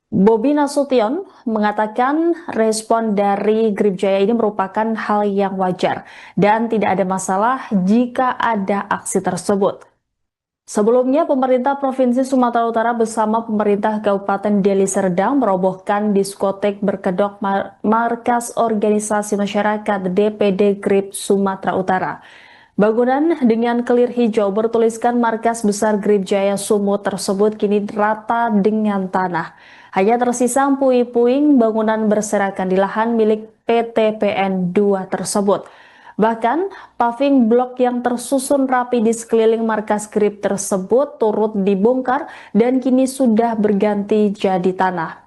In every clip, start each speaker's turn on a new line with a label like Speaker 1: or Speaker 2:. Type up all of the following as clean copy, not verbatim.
Speaker 1: Bobi Nasution mengatakan respon dari Gripjaya ini merupakan hal yang wajar dan tidak ada masalah jika ada aksi tersebut. Sebelumnya, pemerintah Provinsi Sumatera Utara bersama pemerintah Kabupaten Deli Serdang merobohkan diskotek berkedok markas organisasi masyarakat DPD Grip Sumatera Utara. Bangunan dengan kelir hijau bertuliskan markas besar Gripjaya Sumut tersebut kini rata dengan tanah. Hanya tersisa puing-puing bangunan berserakan di lahan milik PT PN 2 tersebut. Bahkan, paving blok yang tersusun rapi di sekeliling markas Grip tersebut turut dibongkar dan kini sudah berganti jadi tanah.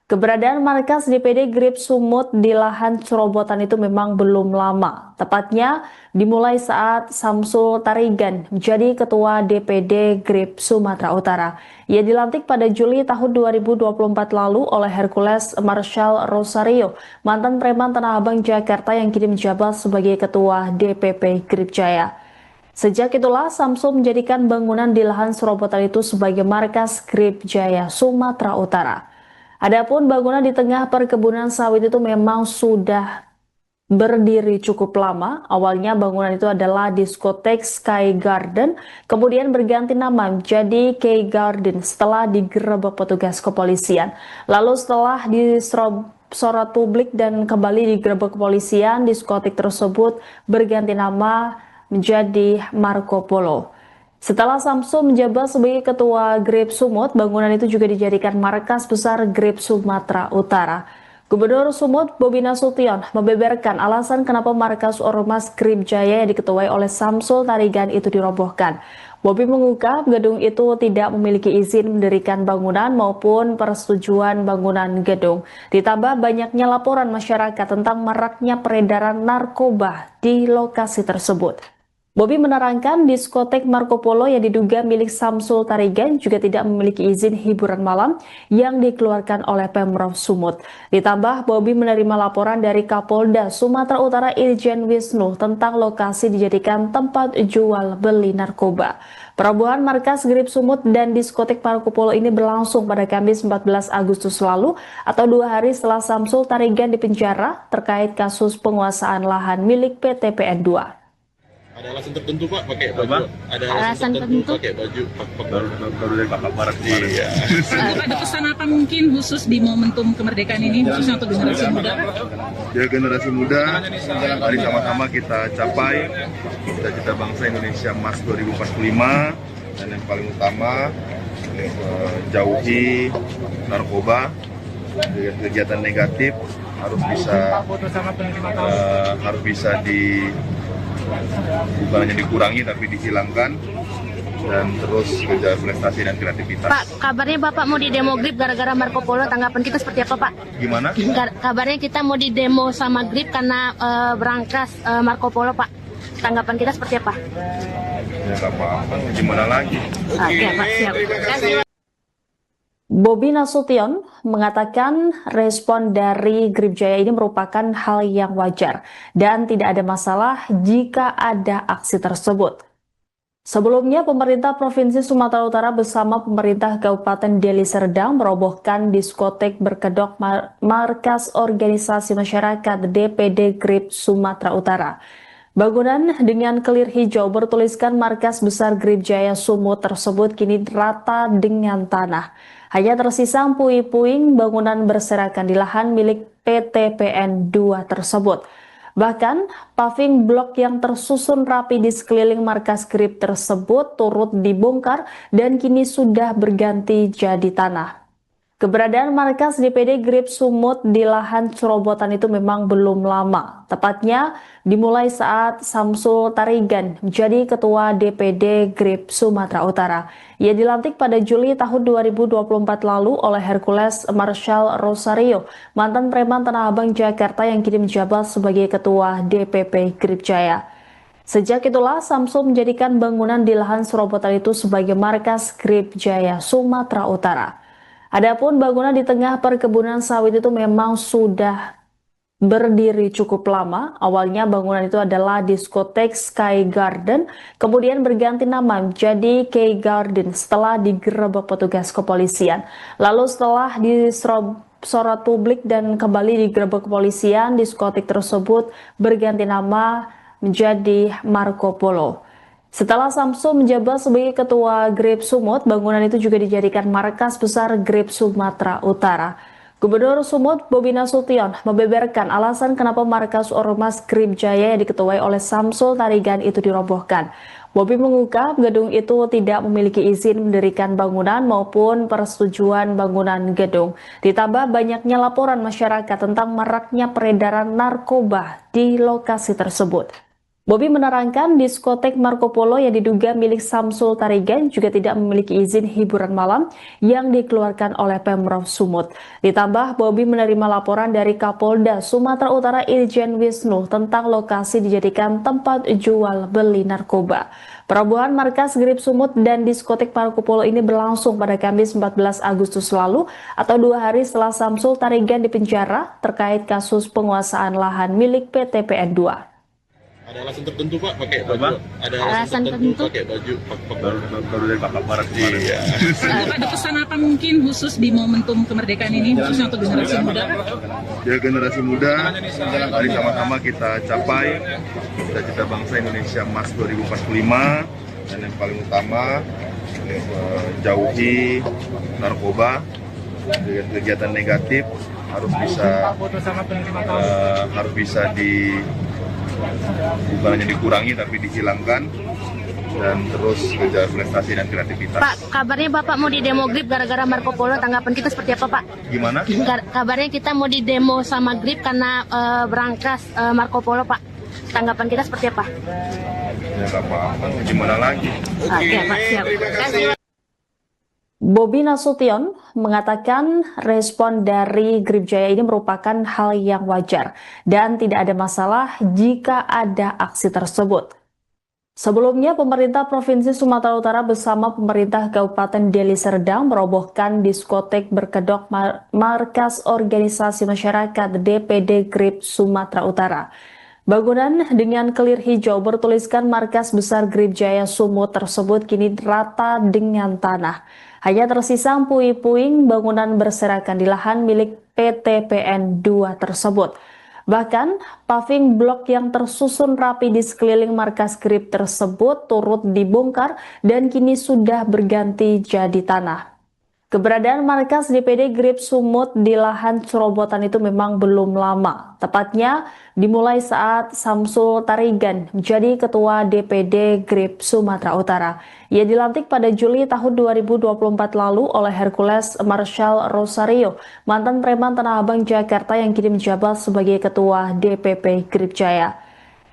Speaker 1: Keberadaan markas DPD Grip Sumut di lahan cerobotan itu memang belum lama. Tepatnya dimulai saat Samsul Tarigan menjadi Ketua DPD Grip Sumatera Utara. Ia dilantik pada Juli tahun 2024 lalu oleh Hercules Marshall Rosario, mantan preman Tanah Abang Jakarta yang kini menjabat sebagai Ketua DPP Grip Jaya. Sejak itulah Samsul menjadikan bangunan di lahan serobotan itu sebagai markas Grip Jaya Sumatera Utara. Adapun bangunan di tengah perkebunan sawit itu memang sudah berdiri cukup lama. Awalnya bangunan itu adalah diskotek Sky Garden, kemudian berganti nama menjadi K Garden setelah digerebek petugas kepolisian. Lalu setelah disorot publik dan kembali digerebek kepolisian, diskotek tersebut berganti nama menjadi Marco Polo. Setelah Samsul menjabat sebagai Ketua Grip Sumut, bangunan itu juga dijadikan markas besar Grip Sumatera Utara. Gubernur Sumut Bobi Nasution membeberkan alasan kenapa markas Ormas Grip Jaya yang diketuai oleh Samsul Tarigan itu dirobohkan. Bobi mengungkap gedung itu tidak memiliki izin mendirikan bangunan maupun persetujuan bangunan gedung. Ditambah banyaknya laporan masyarakat tentang maraknya peredaran narkoba di lokasi tersebut. Bobi menerangkan diskotek Marco Polo yang diduga milik Samsul Tarigan juga tidak memiliki izin hiburan malam yang dikeluarkan oleh Pemprov Sumut. Ditambah Bobi menerima laporan dari Kapolda Sumatera Utara Irjen Wisnu tentang lokasi dijadikan tempat jual beli narkoba. Perobohan markas Grip Sumut dan diskotek Marco Polo ini berlangsung pada Kamis 14 Agustus lalu atau 2 hari setelah Samsul Tarigan dipenjara terkait kasus penguasaan lahan milik PT PN 2.
Speaker 2: Ada alasan tertentu Pak pakai baju? Ada alasan tertentu pakai baju baru dari Bapak Barat kemarin. Iya.
Speaker 3: Ada pesan apa mungkin khusus di momentum kemerdekaan ini khususnya untuk generasi muda?
Speaker 2: Ya generasi muda, mari sama-sama kita capai cita-cita bangsa Indonesia Emas 2045 dan yang paling utama jauhi narkoba, kegiatan negatif harus bisa bukan hanya dikurangi tapi dihilangkan dan terus kejar prestasi dan kreativitas.
Speaker 4: Pak, kabarnya Bapak mau di demo Grip gara-gara Marco Polo, tanggapan kita seperti apa Pak?
Speaker 2: Gimana?
Speaker 4: Kabarnya kita mau di demo sama Grip karena berangkas Marco Polo Pak. Tanggapan kita seperti apa?
Speaker 2: Ya nggak apa-apa, gimana lagi?
Speaker 4: Oke Pak, siap. Terima kasih.
Speaker 1: Bobi Nasution mengatakan respon dari Gripjaya ini merupakan hal yang wajar dan tidak ada masalah jika ada aksi tersebut. Sebelumnya, pemerintah Provinsi Sumatera Utara bersama pemerintah Kabupaten Deli Serdang merobohkan diskotek berkedok markas organisasi masyarakat DPD Grip Sumatera Utara. Bangunan dengan kelir hijau bertuliskan markas besar Gripjaya Sumut tersebut kini rata dengan tanah. Hanya tersisa puing-puing bangunan berserakan di lahan milik PT PN 2 tersebut. Bahkan, paving blok yang tersusun rapi di sekeliling markas Grip tersebut turut dibongkar dan kini sudah berganti jadi tanah. Keberadaan markas DPD Grip Sumut di lahan cerobotan itu memang belum lama. Tepatnya dimulai saat Samsul Tarigan menjadi Ketua DPD Grip Sumatera Utara. Ia dilantik pada Juli tahun 2024 lalu oleh Hercules Marshall Rosario, mantan preman Tanah Abang Jakarta yang kini menjabat sebagai Ketua DPP Grip Jaya. Sejak itulah Samsul menjadikan bangunan di lahan serobotan itu sebagai markas Grip Jaya Sumatera Utara. Adapun bangunan di tengah perkebunan sawit itu memang sudah berdiri cukup lama. Awalnya bangunan itu adalah diskotek Sky Garden, kemudian berganti nama menjadi Key Garden setelah digerebek petugas kepolisian. Lalu setelah disorot publik dan kembali digerebek kepolisian, diskotek tersebut berganti nama menjadi Marco Polo. Setelah Samsul menjabat sebagai Ketua Grip Sumut, bangunan itu juga dijadikan markas besar Grip Sumatera Utara. Gubernur Sumut Bobi Nasution membeberkan alasan kenapa markas Ormas Grip Jaya yang diketuai oleh Samsul Tarigan itu dirobohkan. Bobi mengungkap gedung itu tidak memiliki izin mendirikan bangunan maupun persetujuan bangunan gedung. Ditambah banyaknya laporan masyarakat tentang maraknya peredaran narkoba di lokasi tersebut. Bobi menerangkan diskotek Marco Polo yang diduga milik Samsul Tarigan juga tidak memiliki izin hiburan malam yang dikeluarkan oleh Pemprov Sumut. Ditambah Bobi menerima laporan dari Kapolda Sumatera Utara Irjen Wisnu tentang lokasi dijadikan tempat jual beli narkoba. Perobohan markas Grip Sumut dan diskotek Marco Polo ini berlangsung pada Kamis 14 Agustus lalu atau 2 hari setelah Samsul Tarigan dipenjara terkait kasus penguasaan lahan milik PT PN 2.
Speaker 5: Ada alasan tertentu Pak pakai baju? Ada alasan tertentu pakai baju
Speaker 2: baru dari Bapak Barat kemarin.
Speaker 5: Iya.
Speaker 3: Ada pesan apa mungkin khusus di momentum kemerdekaan ini, khususnya untuk generasi muda?
Speaker 2: Ya, generasi muda, mari sama-sama kita capai cita-cita bangsa Indonesia Emas 2045, dan yang paling utama jauhi narkoba dengan kegiatan negatif harus bisa bukan hanya dikurangi tapi dihilangkan, dan terus kejar prestasi dan kreativitas.
Speaker 4: Pak, kabarnya Bapak mau di demo Grip gara-gara Marco Polo, tanggapan kita seperti apa Pak?
Speaker 2: Gimana?
Speaker 4: Kabarnya kita mau di demo sama Grip karena berangkas Marco Polo Pak. Tanggapan kita seperti apa?
Speaker 2: Ya nggak apa-apa, gimana lagi?
Speaker 4: Oke Pak, siap. Terima kasih.
Speaker 1: Bobi Nasution mengatakan respon dari Grip Jaya ini merupakan hal yang wajar dan tidak ada masalah jika ada aksi tersebut. Sebelumnya, pemerintah Provinsi Sumatera Utara bersama pemerintah Kabupaten Deli Serdang merobohkan diskotek berkedok markas organisasi masyarakat DPD Grip Sumatera Utara. Bangunan dengan kelir hijau bertuliskan markas besar Grip Jaya Sumut tersebut kini rata dengan tanah. Hanya tersisa puing-puing bangunan berserakan di lahan milik PT PN 2 tersebut. Bahkan, paving blok yang tersusun rapi di sekeliling markas Grip tersebut turut dibongkar dan kini sudah berganti jadi tanah. Keberadaan markas DPD Grip Sumut di lahan cerobotan itu memang belum lama. Tepatnya dimulai saat Samsul Tarigan menjadi Ketua DPD Grip Sumatera Utara. Ia dilantik pada Juli tahun 2024 lalu oleh Hercules Marshall Rosario, mantan preman Tanah Abang Jakarta yang kini menjabat sebagai Ketua DPP Grip Jaya.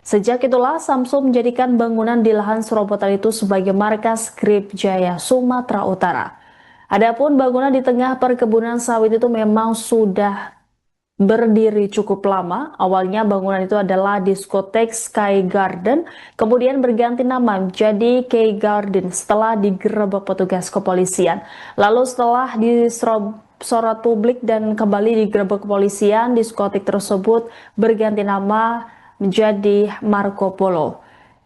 Speaker 1: Sejak itulah Samsul menjadikan bangunan di lahan cerobotan itu sebagai markas Grip Jaya Sumatera Utara. Adapun bangunan di tengah perkebunan sawit itu memang sudah berdiri cukup lama. Awalnya bangunan itu adalah diskotek Sky Garden, kemudian berganti nama menjadi Key Garden setelah digerebek petugas kepolisian. Lalu setelah disorot publik dan kembali digerebek kepolisian, diskotek tersebut berganti nama menjadi Marco Polo.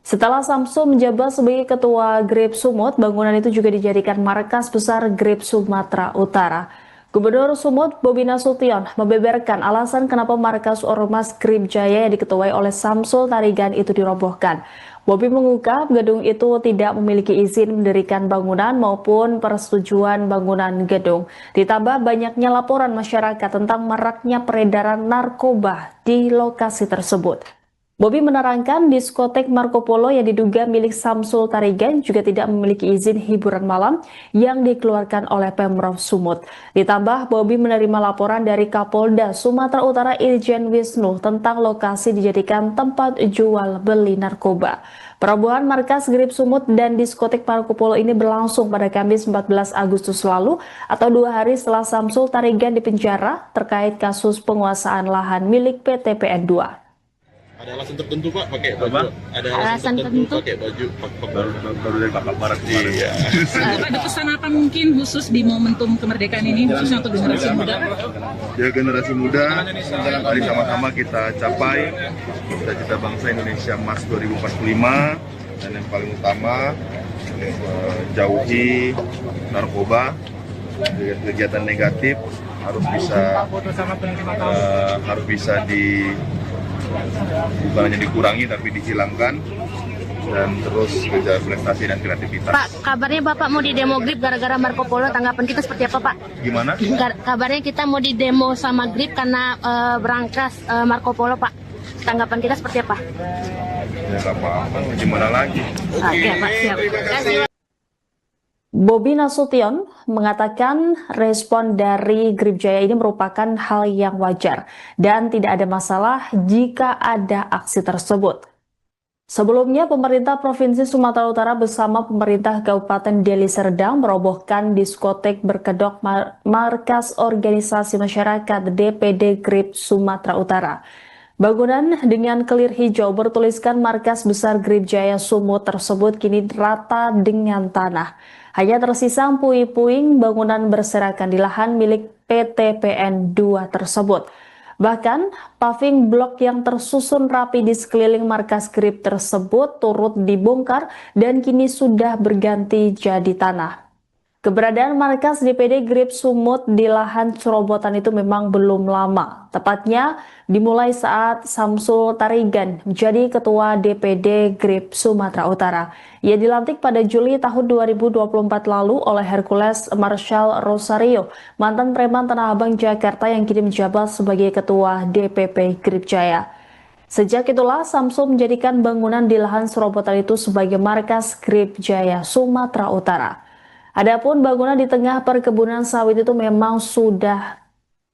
Speaker 1: Setelah Samsul menjabat sebagai Ketua Grip Sumut, bangunan itu juga dijadikan markas besar Grip Sumatera Utara. Gubernur Sumut Bobi Nasution membeberkan alasan kenapa markas Ormas Grip Jaya yang diketuai oleh Samsul Tarigan itu dirobohkan. Bobi mengungkap gedung itu tidak memiliki izin mendirikan bangunan maupun persetujuan bangunan gedung. Ditambah banyaknya laporan masyarakat tentang maraknya peredaran narkoba di lokasi tersebut. Bobi menerangkan diskotek Marco Polo yang diduga milik Samsul Tarigan juga tidak memiliki izin hiburan malam yang dikeluarkan oleh Pemprov Sumut. Ditambah Bobi menerima laporan dari Kapolda Sumatera Utara Irjen Wisnu tentang lokasi dijadikan tempat jual beli narkoba. Perobohan markas Grip Sumut dan diskotek Marco Polo ini berlangsung pada Kamis 14 Agustus lalu atau 2 hari setelah Samsul Tarigan dipenjara terkait kasus penguasaan lahan milik PT PN 2.
Speaker 5: Ada alasan tertentu Pak pakai baju? Ada
Speaker 4: Alasan tertentu
Speaker 5: pakai baju
Speaker 2: baru dari kakak barat.
Speaker 5: Iya.
Speaker 3: Ada pesan apa mungkin khusus di momentum kemerdekaan ini, khususnya untuk generasi muda?
Speaker 2: Ya, generasi muda, mari sama-sama kita capai cita-cita bangsa Indonesia Emas 2045, dan yang paling utama jauhi narkoba, kegiatan negatif harus bisa bukan hanya dikurangi tapi dihilangkan, dan terus kerja prestasi dan kreativitas.
Speaker 4: Pak, kabarnya Bapak mau di demo Grip gara-gara Marco Polo, tanggapan kita seperti apa Pak?
Speaker 2: Gimana?
Speaker 4: Kabarnya kita mau di demo sama Grip karena berangkas Marco Polo Pak, tanggapan kita seperti apa?
Speaker 2: Ya nggak apa-apa, gimana lagi?
Speaker 4: Oke Pak, siap. Terima kasih.
Speaker 1: Bobi Nasution mengatakan respon dari Grip Jaya ini merupakan hal yang wajar dan tidak ada masalah jika ada aksi tersebut. Sebelumnya, pemerintah Provinsi Sumatera Utara bersama pemerintah Kabupaten Deli Serdang merobohkan diskotek berkedok markas organisasi masyarakat DPD Grip Sumatera Utara. Bangunan dengan kelir hijau bertuliskan markas besar Grip Jaya Sumut tersebut kini rata dengan tanah. Hanya tersisa puing-puing bangunan berserakan di lahan milik PT PN 2 tersebut. Bahkan, paving blok yang tersusun rapi di sekeliling markas Grip tersebut turut dibongkar dan kini sudah berganti jadi tanah. Keberadaan markas DPD Grip Sumut di lahan Cerobotan itu memang belum lama. Tepatnya dimulai saat Samsul Tarigan menjadi Ketua DPD Grip Sumatera Utara. Ia dilantik pada Juli tahun 2024 lalu oleh Hercules Marshall Rosario, mantan preman Tanah Abang Jakarta yang kini menjabat sebagai Ketua DPP Grip Jaya. Sejak itulah Samsul menjadikan bangunan di lahan Cerobotan itu sebagai markas Grip Jaya Sumatera Utara. Adapun bangunan di tengah perkebunan sawit itu memang sudah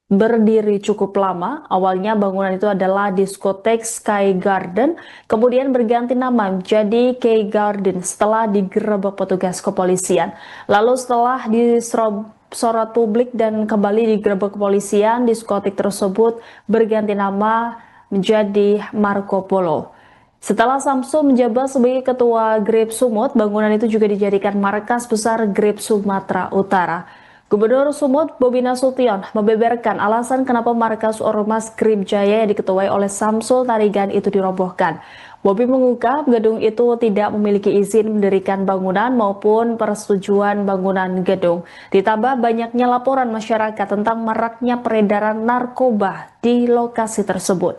Speaker 1: berdiri cukup lama. Awalnya bangunan itu adalah diskotek Sky Garden, kemudian berganti nama menjadi K Garden setelah digerebek petugas kepolisian. Lalu setelah disorot publik dan kembali digerebek kepolisian, diskotek tersebut berganti nama menjadi Marco Polo. Setelah Samsul menjabat sebagai Ketua Grip Sumut, bangunan itu juga dijadikan markas besar Grip Sumatera Utara. Gubernur Sumut Bobi Nasution membeberkan alasan kenapa markas Ormas Grip Jaya yang diketuai oleh Samsul Tarigan itu dirobohkan. Bobi mengungkap gedung itu tidak memiliki izin mendirikan bangunan maupun persetujuan bangunan gedung. Ditambah banyaknya laporan masyarakat tentang maraknya peredaran narkoba di lokasi tersebut.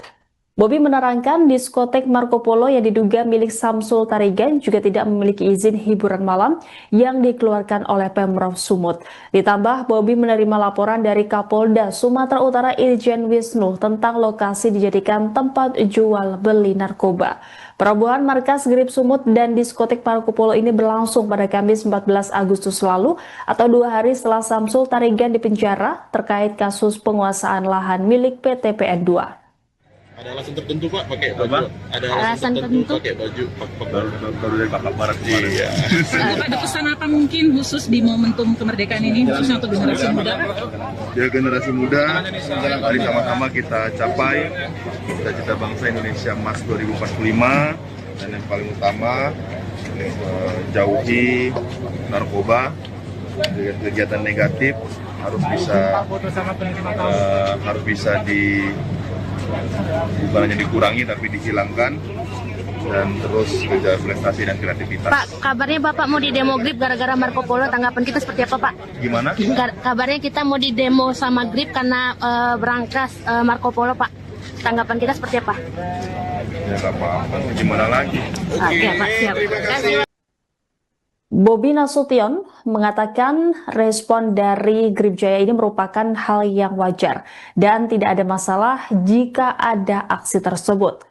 Speaker 1: Bobi menerangkan diskotek Marco Polo yang diduga milik Samsul Tarigan juga tidak memiliki izin hiburan malam yang dikeluarkan oleh Pemprov Sumut. Ditambah Bobi menerima laporan dari Kapolda Sumatera Utara Irjen Wisnu tentang lokasi dijadikan tempat jual beli narkoba. Perobohan markas Grip Sumut dan diskotek Marco Polo ini berlangsung pada Kamis 14 Agustus lalu atau 2 hari setelah Samsul Tarigan dipenjara terkait kasus penguasaan lahan milik PT PN 2.
Speaker 5: Ada alasan tertentu Pak pakai baju? Ada alasan tertentu pakai baju
Speaker 2: baru dari kakak barat.
Speaker 5: Iya.
Speaker 3: Ada pesan apa mungkin khusus di momentum kemerdekaan ini, khususnya untuk generasi muda?
Speaker 2: Ya, generasi muda, mari sama-sama kita capai cita-cita bangsa Indonesia Emas 2045, dan yang paling utama jauhi narkoba, kegiatan negatif harus bisa bukan hanya dikurangi tapi dihilangkan, dan terus kerja prestasi dan kreativitas.
Speaker 4: Pak, kabarnya Bapak mau di demo Grip gara-gara Marco Polo, tanggapan kita seperti apa Pak?
Speaker 2: Gimana?
Speaker 4: Kabarnya kita mau di demo sama Grip karena berangkas Marco Polo Pak, tanggapan kita seperti apa?
Speaker 2: Ya nggak apa-apa, gimana lagi?
Speaker 4: Oke Pak, siap. Terima kasih.
Speaker 1: Bobi Nasution mengatakan respon dari Grip Jaya ini merupakan hal yang wajar dan tidak ada masalah jika ada aksi tersebut.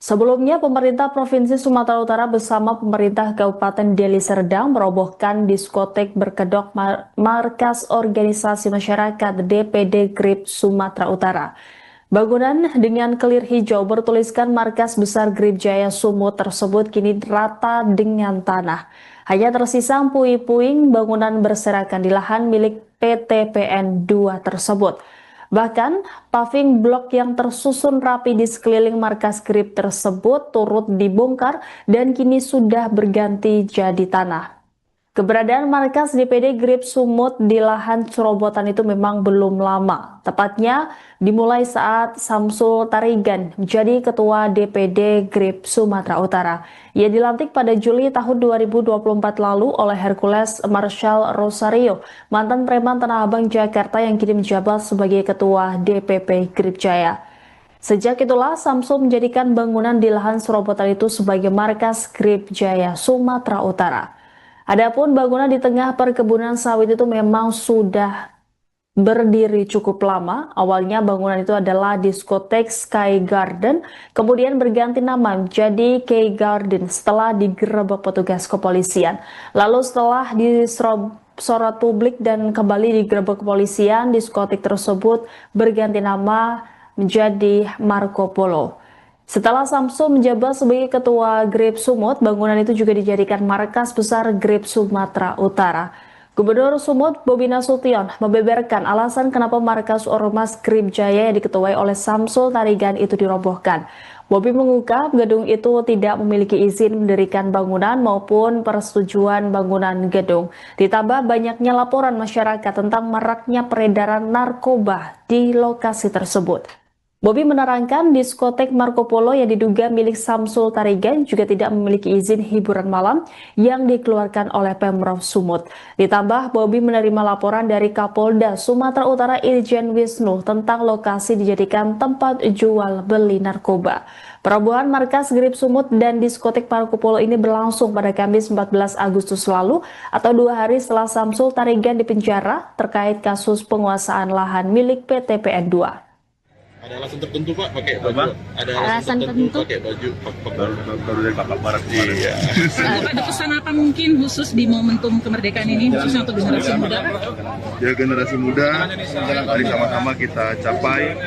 Speaker 1: Sebelumnya, pemerintah Provinsi Sumatera Utara bersama pemerintah Kabupaten Deli Serdang merobohkan diskotek berkedok markas organisasi masyarakat DPD Grip Sumatera Utara. Bangunan dengan kelir hijau bertuliskan markas besar Grip Jaya Sumut tersebut kini rata dengan tanah. Hanya tersisa puing-puing bangunan berserakan di lahan milik PT PN 2 tersebut. Bahkan, paving blok yang tersusun rapi di sekeliling markas Grip tersebut turut dibongkar dan kini sudah berganti jadi tanah. Keberadaan markas DPD Grip Sumut di lahan Cerobotan itu memang belum lama. Tepatnya dimulai saat Samsul Tarigan menjadi Ketua DPD Grip Sumatera Utara. Ia dilantik pada Juli tahun 2024 lalu oleh Hercules Marshall Rosario, mantan preman Tanah Abang Jakarta yang kini menjabat sebagai Ketua DPP Grip Jaya. Sejak itulah Samsul menjadikan bangunan di lahan Cerobotan itu sebagai markas Grip Jaya Sumatera Utara. Adapun bangunan di tengah perkebunan sawit itu memang sudah berdiri cukup lama. Awalnya bangunan itu adalah diskotek Sky Garden, kemudian berganti nama menjadi K Garden setelah digerebek petugas kepolisian. Lalu setelah disorot publik dan kembali digerebek kepolisian, diskotek tersebut berganti nama menjadi Marco Polo. Setelah Samsul menjabat sebagai Ketua Grip Sumut, bangunan itu juga dijadikan markas besar Grip Sumatera Utara. Gubernur Sumut Bobi Nasution membeberkan alasan kenapa markas Ormas Grip Jaya yang diketuai oleh Samsul Tarigan itu dirobohkan. Bobi mengungkap gedung itu tidak memiliki izin mendirikan bangunan maupun persetujuan bangunan gedung. Ditambah banyaknya laporan masyarakat tentang maraknya peredaran narkoba di lokasi tersebut. Bobi menerangkan diskotek Marco Polo yang diduga milik Samsul Tarigan juga tidak memiliki izin hiburan malam yang dikeluarkan oleh Pemprov Sumut. Ditambah Bobi menerima laporan dari Kapolda Sumatera Utara Irjen Wisnu tentang lokasi dijadikan tempat jual beli narkoba. Perobohan markas Grip Sumut dan diskotek Marco Polo ini berlangsung pada Kamis 14 Agustus lalu atau 2 hari setelah Samsul Tarigan dipenjara terkait kasus penguasaan lahan milik PT PN2.
Speaker 5: Ada alasan tertentu Pak pakai baju? Ada
Speaker 4: Alasan tertentu
Speaker 5: pakai baju
Speaker 2: Baru dari Bapak Barat. Iya.
Speaker 3: Ada pesan apa mungkin khusus di momentum kemerdekaan ini, khususnya untuk generasi muda?
Speaker 2: Ya, generasi muda, mari sama-sama kita capai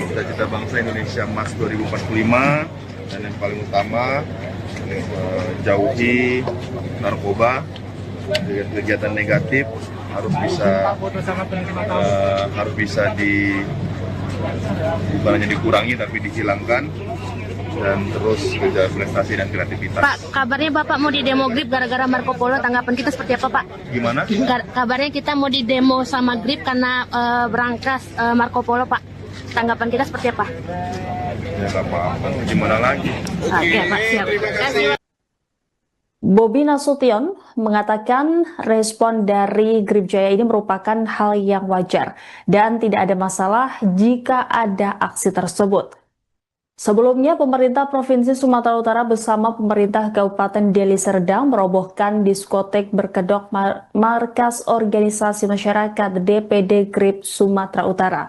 Speaker 2: cita-cita bangsa Indonesia Emas 2045, dan yang paling utama jauhi narkoba, kegiatan negatif harus bisa bukan hanya dikurangi tapi dihilangkan, dan terus kejar prestasi dan kreativitas.
Speaker 4: Pak, kabarnya Bapak mau di demo Grip gara-gara Marco Polo, tanggapan kita seperti apa Pak?
Speaker 2: Gimana?
Speaker 4: Kabarnya kita mau di demo sama Grip karena berangkas Marco Polo Pak, tanggapan kita seperti apa?
Speaker 2: Ya nggak apa-apa, gimana lagi?
Speaker 4: Oke Pak, siap. Terima kasih.
Speaker 1: Bobi Nasution mengatakan respon dari Grip Jaya ini merupakan hal yang wajar dan tidak ada masalah jika ada aksi tersebut. Sebelumnya, pemerintah Provinsi Sumatera Utara bersama pemerintah Kabupaten Deli Serdang merobohkan diskotek berkedok markas organisasi masyarakat DPD Grip Sumatera Utara.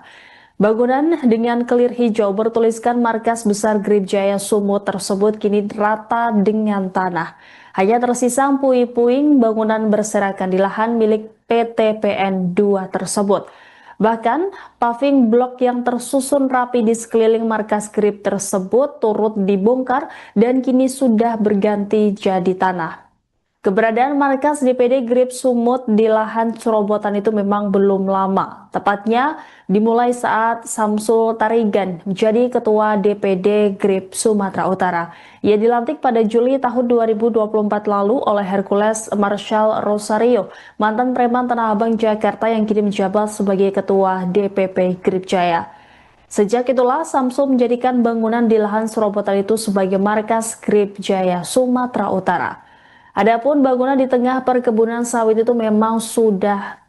Speaker 1: Bangunan dengan kelir hijau bertuliskan markas besar Grip Jaya Sumut tersebut kini rata dengan tanah. Hanya tersisa puing-puing bangunan berserakan di lahan milik PT PN2 tersebut. Bahkan, paving blok yang tersusun rapi di sekeliling markas Grip tersebut turut dibongkar dan kini sudah berganti jadi tanah. Keberadaan markas DPD Grip Sumut di lahan Cerobotan itu memang belum lama. Tepatnya dimulai saat Samsul Tarigan menjadi Ketua DPD Grip Sumatera Utara. Ia dilantik pada Juli tahun 2024 lalu oleh Hercules Marshall Rosario, mantan preman Tanah Abang Jakarta yang kini menjabat sebagai Ketua DPP Grip Jaya. Sejak itulah Samsul menjadikan bangunan di lahan Cerobotan itu sebagai markas Grip Jaya Sumatera Utara. Adapun bangunan di tengah perkebunan sawit itu memang sudah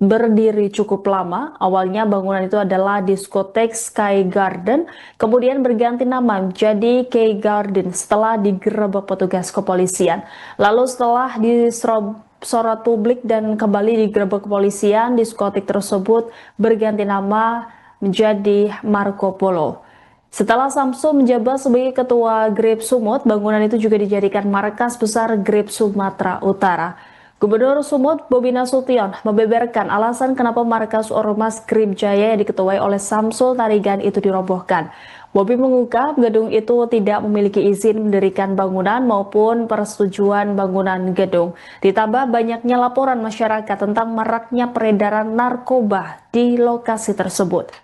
Speaker 1: berdiri cukup lama. Awalnya bangunan itu adalah diskotek Sky Garden, kemudian berganti nama menjadi K Garden setelah digerebek petugas kepolisian. Lalu setelah disorot publik dan kembali digerebek kepolisian, diskotek tersebut berganti nama menjadi Marco Polo. Setelah Samsul menjabat sebagai Ketua Grip Sumut, bangunan itu juga dijadikan markas besar Grip Sumatera Utara. Gubernur Sumut Bobi Nasution membeberkan alasan kenapa markas Ormas Grip Jaya yang diketuai oleh Samsul Tarigan itu dirobohkan. Bobi mengungkap gedung itu tidak memiliki izin mendirikan bangunan maupun persetujuan bangunan gedung. Ditambah banyaknya laporan masyarakat tentang maraknya peredaran narkoba di lokasi tersebut.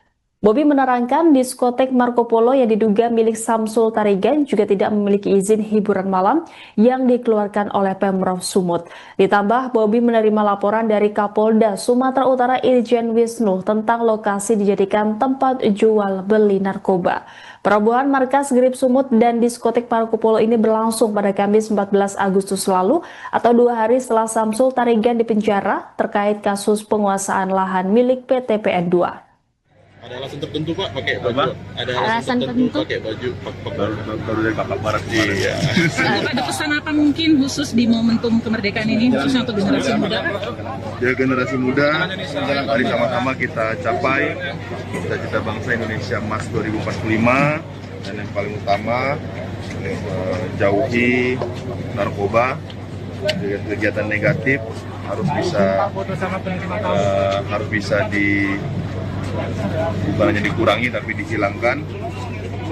Speaker 1: Bobi menerangkan diskotek Marco Polo yang diduga milik Samsul Tarigan juga tidak memiliki izin hiburan malam yang dikeluarkan oleh Pemprov Sumut. Ditambah, Bobi menerima laporan dari Kapolda Sumatera Utara Irjen Wisnu tentang lokasi dijadikan tempat jual beli narkoba. Perobohan markas Grip Sumut dan diskotek Marco Polo ini berlangsung pada Kamis 14 Agustus lalu atau 2 hari setelah Samsul Tarigan dipenjara terkait kasus penguasaan lahan milik PT PN 2.
Speaker 5: Ada alasan tertentu Pak pakai baju? Ada alasan tertentu pakai baju
Speaker 2: baru dari Kakak Barat. Iya.
Speaker 3: Ada pesan apa mungkin khusus di momentum kemerdekaan ini khususnya untuk generasi muda?
Speaker 2: Ya, generasi muda, mari sama-sama kita capai cita-cita bangsa Indonesia Emas 2045, dan yang paling utama jauhi narkoba, kegiatan negatif harus bisa bukan hanya dikurangi tapi dihilangkan,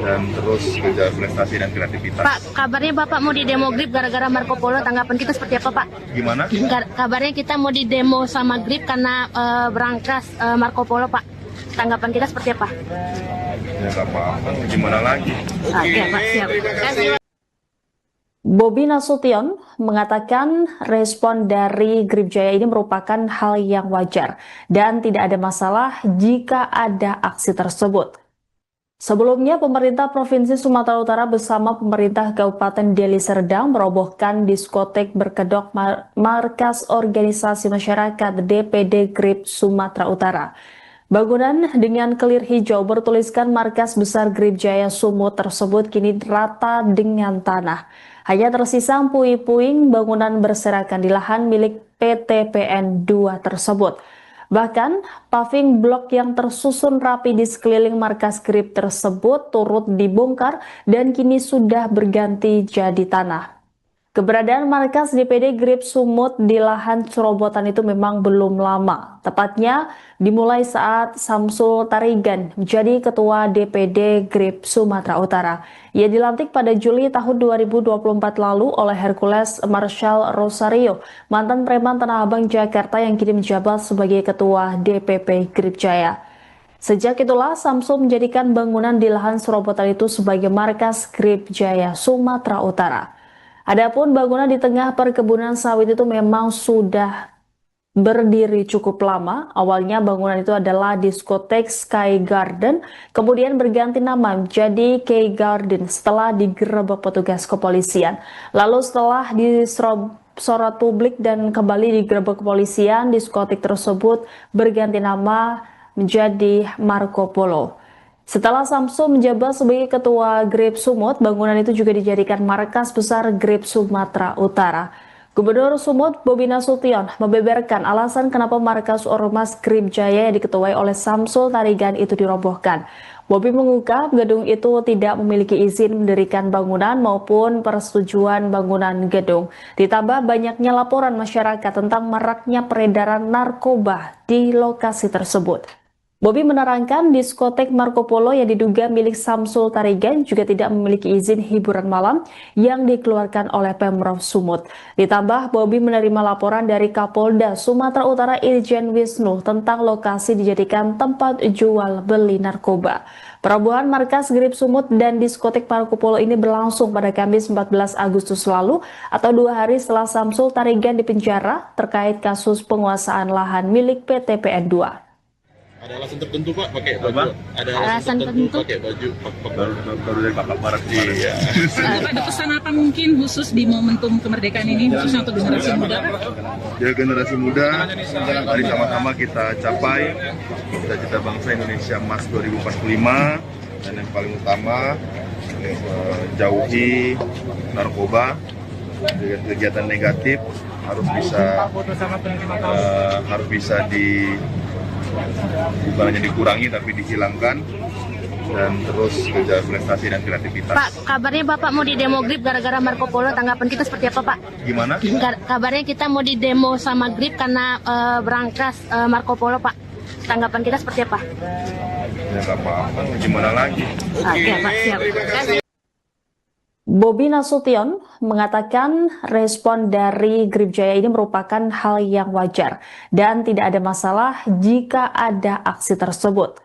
Speaker 2: dan terus kejar prestasi dan kreativitas.
Speaker 4: Pak, kabarnya Bapak mau di demo Grip gara-gara Marco Polo, tanggapan kita seperti apa Pak?
Speaker 2: Gimana?
Speaker 4: Kabarnya kita mau di demo sama Grip karena berangkas Marco Polo Pak, tanggapan kita seperti apa?
Speaker 2: Ya nggak apa-apa, gimana lagi?
Speaker 4: Oke Pak, siap. Terima kasih.
Speaker 1: Bobi Nasution mengatakan respon dari Grip Jaya ini merupakan hal yang wajar dan tidak ada masalah jika ada aksi tersebut. Sebelumnya, pemerintah Provinsi Sumatera Utara bersama pemerintah Kabupaten Deli Serdang merobohkan diskotek berkedok markas organisasi masyarakat DPD Grip Sumatera Utara. Bangunan dengan kelir hijau bertuliskan markas besar Grip Jaya Sumut tersebut kini rata dengan tanah. Hanya tersisa puing-puing bangunan berserakan di lahan milik PT PN 2 tersebut. Bahkan, paving blok yang tersusun rapi di sekeliling markas Grip tersebut turut dibongkar dan kini sudah berganti jadi tanah. Keberadaan markas DPD Grip Sumut di lahan serobotan itu memang belum lama. Tepatnya dimulai saat Samsul Tarigan menjadi Ketua DPD Grip Sumatera Utara. Ia dilantik pada Juli tahun 2024 lalu oleh Hercules Marshall Rosario, mantan preman Tanah Abang Jakarta yang kini menjabat sebagai Ketua DPP Grip Jaya. Sejak itulah Samsul menjadikan bangunan di lahan serobotan itu sebagai markas Grip Jaya Sumatera Utara. Adapun bangunan di tengah perkebunan sawit itu memang sudah berdiri cukup lama. Awalnya bangunan itu adalah diskotek Sky Garden, kemudian berganti nama menjadi K Garden setelah digerebek petugas kepolisian. Lalu setelah disorot publik dan kembali digerebek kepolisian, diskotek tersebut berganti nama menjadi Marco Polo. Setelah Samsul menjabat sebagai Ketua Grip Sumut, bangunan itu juga dijadikan markas besar Grip Sumatera Utara. Gubernur Sumut Bobi Nasution membeberkan alasan kenapa markas Ormas Grip Jaya yang diketuai oleh Samsul Tarigan itu dirobohkan. Bobi mengungkap gedung itu tidak memiliki izin mendirikan bangunan maupun persetujuan bangunan gedung. Ditambah banyaknya laporan masyarakat tentang maraknya peredaran narkoba di lokasi tersebut. Bobi menerangkan diskotek Marco Polo yang diduga milik Samsul Tarigan juga tidak memiliki izin hiburan malam yang dikeluarkan oleh Pemprov Sumut. Ditambah, Bobi menerima laporan dari Kapolda Sumatera Utara Irjen Wisnu tentang lokasi dijadikan tempat jual beli narkoba. Perobohan markas Grip Sumut dan diskotek Marco Polo ini berlangsung pada Kamis 14 Agustus lalu atau 2 hari setelah Samsul Tarigan dipenjara terkait kasus penguasaan lahan milik PT PN 2.
Speaker 5: Ada alasan tertentu Pak pakai baju? Ada alasan tertentu pakai baju
Speaker 2: baru dari Kakak Barat. Iya.
Speaker 3: Ada pesan apa mungkin khusus di momentum kemerdekaan ini khususnya untuk generasi muda?
Speaker 2: Ya, generasi muda, mari sama-sama kita capai cita-cita bangsa Indonesia Emas 2045, dan yang paling utama jauhi narkoba, kegiatan negatif harus bisa bukan hanya dikurangi tapi dihilangkan, dan terus kejar prestasi dan kreativitas.
Speaker 4: Pak, kabarnya Bapak mau di demo Grip gara-gara Marco Polo, tanggapan kita seperti apa Pak?
Speaker 2: Gimana?
Speaker 4: Kabarnya kita mau di demo sama Grip karena berangkas Marco Polo Pak, tanggapan kita seperti apa?
Speaker 2: Ya nggak apa-apa, gimana lagi?
Speaker 4: Oke Pak, siap. Terima kasih.
Speaker 1: Bobi Nasution mengatakan respon dari Grip Jaya ini merupakan hal yang wajar dan tidak ada masalah jika ada aksi tersebut.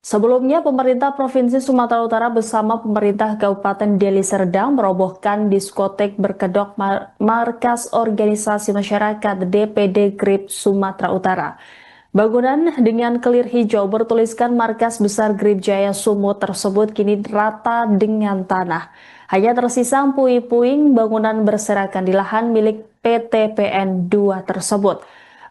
Speaker 1: Sebelumnya, pemerintah Provinsi Sumatera Utara bersama pemerintah Kabupaten Deli Serdang merobohkan diskotek berkedok markas organisasi masyarakat DPD GRIP Sumatera Utara. Bangunan dengan kelir hijau bertuliskan markas besar GRIP Jaya Sumut tersebut kini rata dengan tanah. Hanya tersisa puing-puing bangunan berserakan di lahan milik PT PN 2 tersebut.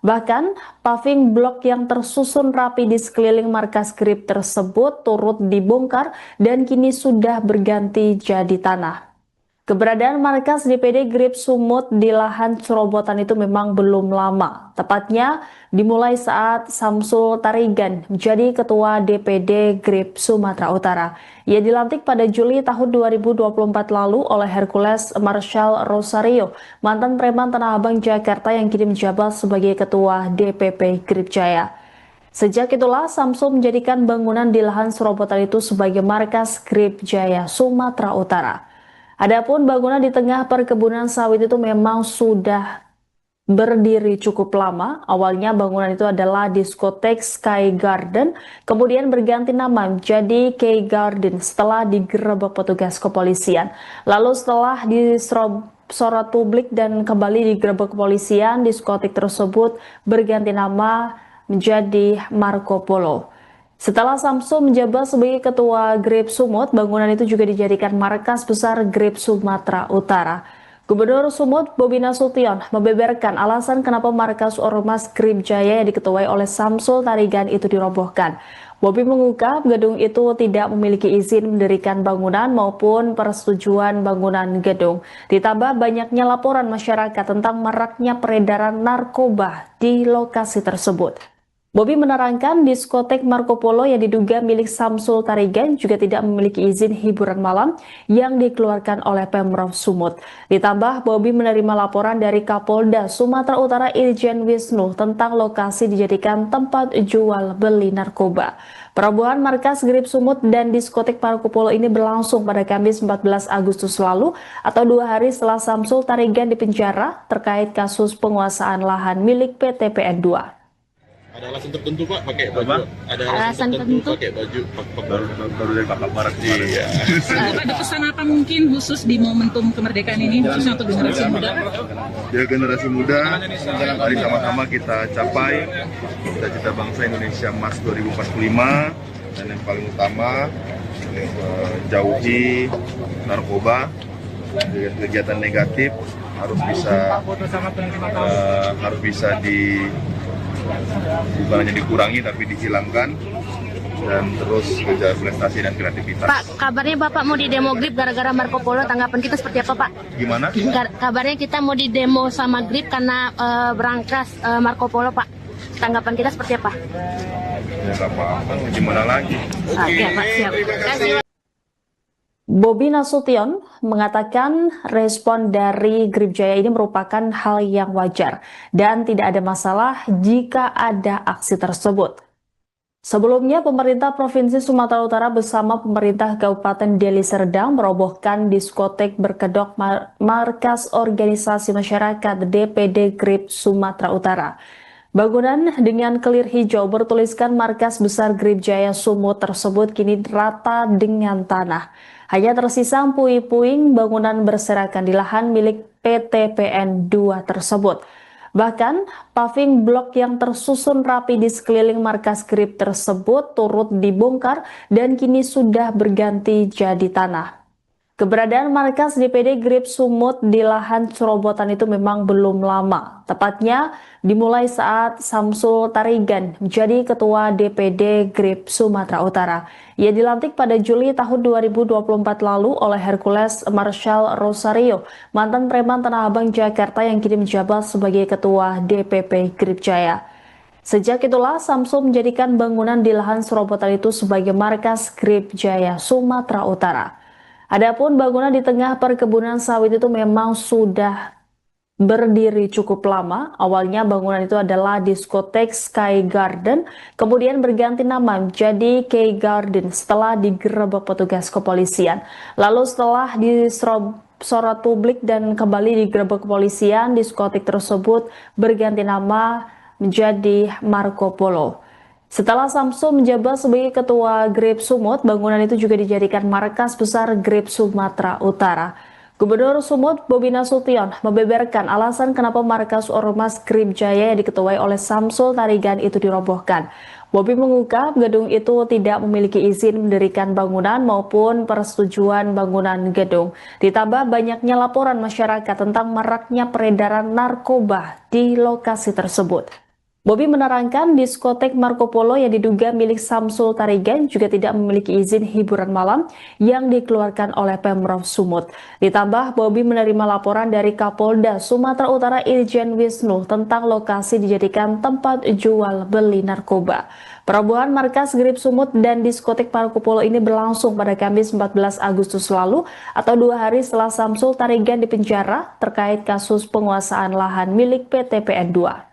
Speaker 1: Bahkan, paving blok yang tersusun rapi di sekeliling markas GRIP tersebut turut dibongkar dan kini sudah berganti jadi tanah. Keberadaan markas DPD GRIP Sumut di lahan serobotan itu memang belum lama. Tepatnya dimulai saat Samsul Tarigan menjadi Ketua DPD GRIP Sumatera Utara. Ia dilantik pada Juli tahun 2024 lalu oleh Hercules Marshall Rosario, mantan preman Tanah Abang Jakarta yang kini menjabat sebagai Ketua DPP GRIP Jaya. Sejak itulah Samsul menjadikan bangunan di lahan serobotan itu sebagai markas GRIP Jaya Sumatera Utara. Adapun bangunan di tengah perkebunan sawit itu memang sudah berdiri cukup lama. Awalnya bangunan itu adalah diskotek Sky Garden, kemudian berganti nama menjadi K Garden setelah digerebek petugas kepolisian. Lalu setelah disorot publik dan kembali digerebek kepolisian, diskotek tersebut berganti nama menjadi Marco Polo. Setelah Samsul menjabat sebagai Ketua GRIP Sumut, bangunan itu juga dijadikan markas besar GRIP Sumatera Utara. Gubernur Sumut Bobi Nasution membeberkan alasan kenapa markas Ormas GRIP Jaya yang diketuai oleh Samsul Tarigan itu dirobohkan. Bobi mengungkap gedung itu tidak memiliki izin mendirikan bangunan maupun persetujuan bangunan gedung. Ditambah banyaknya laporan masyarakat tentang maraknya peredaran narkoba di lokasi tersebut. Bobi menerangkan diskotek Marco Polo yang diduga milik Samsul Tarigan juga tidak memiliki izin hiburan malam yang dikeluarkan oleh Pemprov Sumut. Ditambah Bobi menerima laporan dari Kapolda Sumatera Utara Irjen Wisnu tentang lokasi dijadikan tempat jual beli narkoba. Perobohan markas GRIP Sumut dan diskotek Marco Polo ini berlangsung pada Kamis 14 Agustus lalu atau 2 hari setelah Samsul Tarigan dipenjara terkait kasus penguasaan lahan milik PT PN 2.
Speaker 5: Ada alasan tertentu Pak pakai baju? Ada alasan tertentu pakai baju
Speaker 2: baru dari Kakak Barat.
Speaker 5: Iya.
Speaker 3: Ada pesan apa mungkin khusus di momentum kemerdekaan ini, khususnya untuk generasi muda?
Speaker 2: Ya, generasi muda, mari sama-sama kita capai cita-cita bangsa Indonesia Emas 2045, dan yang paling utama jauhi narkoba, kegiatan negatif harus bisa bukan hanya dikurangi tapi dihilangkan, dan terus kejar prestasi dan kreativitas.
Speaker 4: Pak, kabarnya Bapak mau di demo GRIP gara-gara Marco Polo, tanggapan kita seperti apa Pak?
Speaker 2: Gimana?
Speaker 4: Kabarnya kita mau di demo sama GRIP karena berangkas Marco Polo Pak. Tanggapan kita seperti apa?
Speaker 2: Ya nggak apa-apa, gimana lagi?
Speaker 4: Oke Pak, siap. Terima kasih.
Speaker 1: Bobi Nasution mengatakan respon dari GRIP Jaya ini merupakan hal yang wajar dan tidak ada masalah jika ada aksi tersebut. Sebelumnya, pemerintah Provinsi Sumatera Utara bersama pemerintah Kabupaten Deli Serdang merobohkan diskotek berkedok markas organisasi masyarakat DPD GRIP Sumatera Utara. Bangunan dengan kelir hijau bertuliskan markas besar GRIP Jaya Sumut tersebut kini rata dengan tanah. Hanya tersisa puing-puing bangunan berserakan di lahan milik PT PN 2 tersebut. Bahkan, paving blok yang tersusun rapi di sekeliling markas GRIP tersebut turut dibongkar dan kini sudah berganti jadi tanah. Keberadaan markas DPD GRIP Sumut di lahan serobotan itu memang belum lama. Tepatnya dimulai saat Samsul Tarigan menjadi Ketua DPD GRIP Sumatera Utara. Ia dilantik pada Juli tahun 2024 lalu oleh Hercules Marshall Rosario, mantan preman Tanah Abang Jakarta yang kini menjabat sebagai Ketua DPP GRIP Jaya. Sejak itulah Samsul menjadikan bangunan di lahan serobotan itu sebagai markas GRIP Jaya Sumatera Utara. Adapun bangunan di tengah perkebunan sawit itu memang sudah berdiri cukup lama. Awalnya bangunan itu adalah diskotek Sky Garden, kemudian berganti nama menjadi K Garden setelah digerebek petugas kepolisian. Lalu setelah disorot publik dan kembali digerebek kepolisian, diskotek tersebut berganti nama menjadi Marco Polo. Setelah Samsul menjabat sebagai Ketua Grip Sumut, bangunan itu juga dijadikan markas besar Grip Sumatera Utara. Gubernur Sumut Bobi Nasution membeberkan alasan kenapa markas Ormas Grip Jaya yang diketuai oleh Samsul Tarigan itu dirobohkan. Bobi mengungkap gedung itu tidak memiliki izin mendirikan bangunan maupun persetujuan bangunan gedung. Ditambah banyaknya laporan masyarakat tentang maraknya peredaran narkoba di lokasi tersebut. Bobi menerangkan diskotek Marco Polo yang diduga milik Samsul Tarigan juga tidak memiliki izin hiburan malam yang dikeluarkan oleh Pemprov Sumut. Ditambah Bobi menerima laporan dari Kapolda Sumatera Utara Irjen Wisnu tentang lokasi dijadikan tempat jual beli narkoba. Perobohan markas Grip Sumut dan diskotek Marco Polo ini berlangsung pada Kamis 14 Agustus lalu atau 2 hari setelah Samsul Tarigan dipenjara terkait kasus penguasaan lahan milik PT PN 2.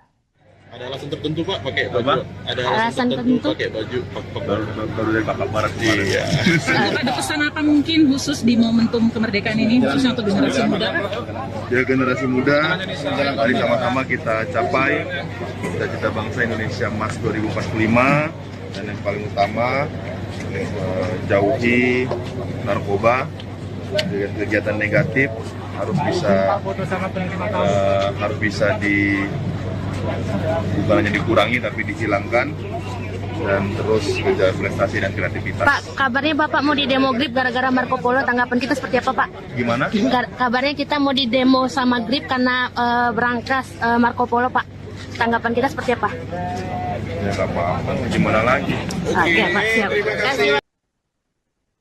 Speaker 5: Ada alasan tertentu Pak pakai baju? Ada alasan tertentu pakai baju
Speaker 2: baru dari kakak barat.
Speaker 5: Iya.
Speaker 3: Ada pesan apa mungkin khusus di momentum kemerdekaan ini, khususnya untuk generasi muda?
Speaker 2: Ya, generasi muda, mari sama-sama kita capai cita-cita bangsa Indonesia Emas 2045, dan yang paling utama jauhi narkoba, kegiatan negatif harus bisa bukan hanya dikurangi tapi dihilangkan, dan terus kerja prestasi dan kreativitas.
Speaker 4: Pak, kabarnya Bapak mau di demo Grip gara-gara Marco Polo, tanggapan kita seperti apa Pak?
Speaker 2: Gimana?
Speaker 4: Kabarnya kita mau di demo sama Grip karena berangkas Marco Polo Pak. Tanggapan kita seperti apa?
Speaker 2: Ya nggak apa-apa, gimana lagi?
Speaker 4: Oke Pak, siap. Terima kasih.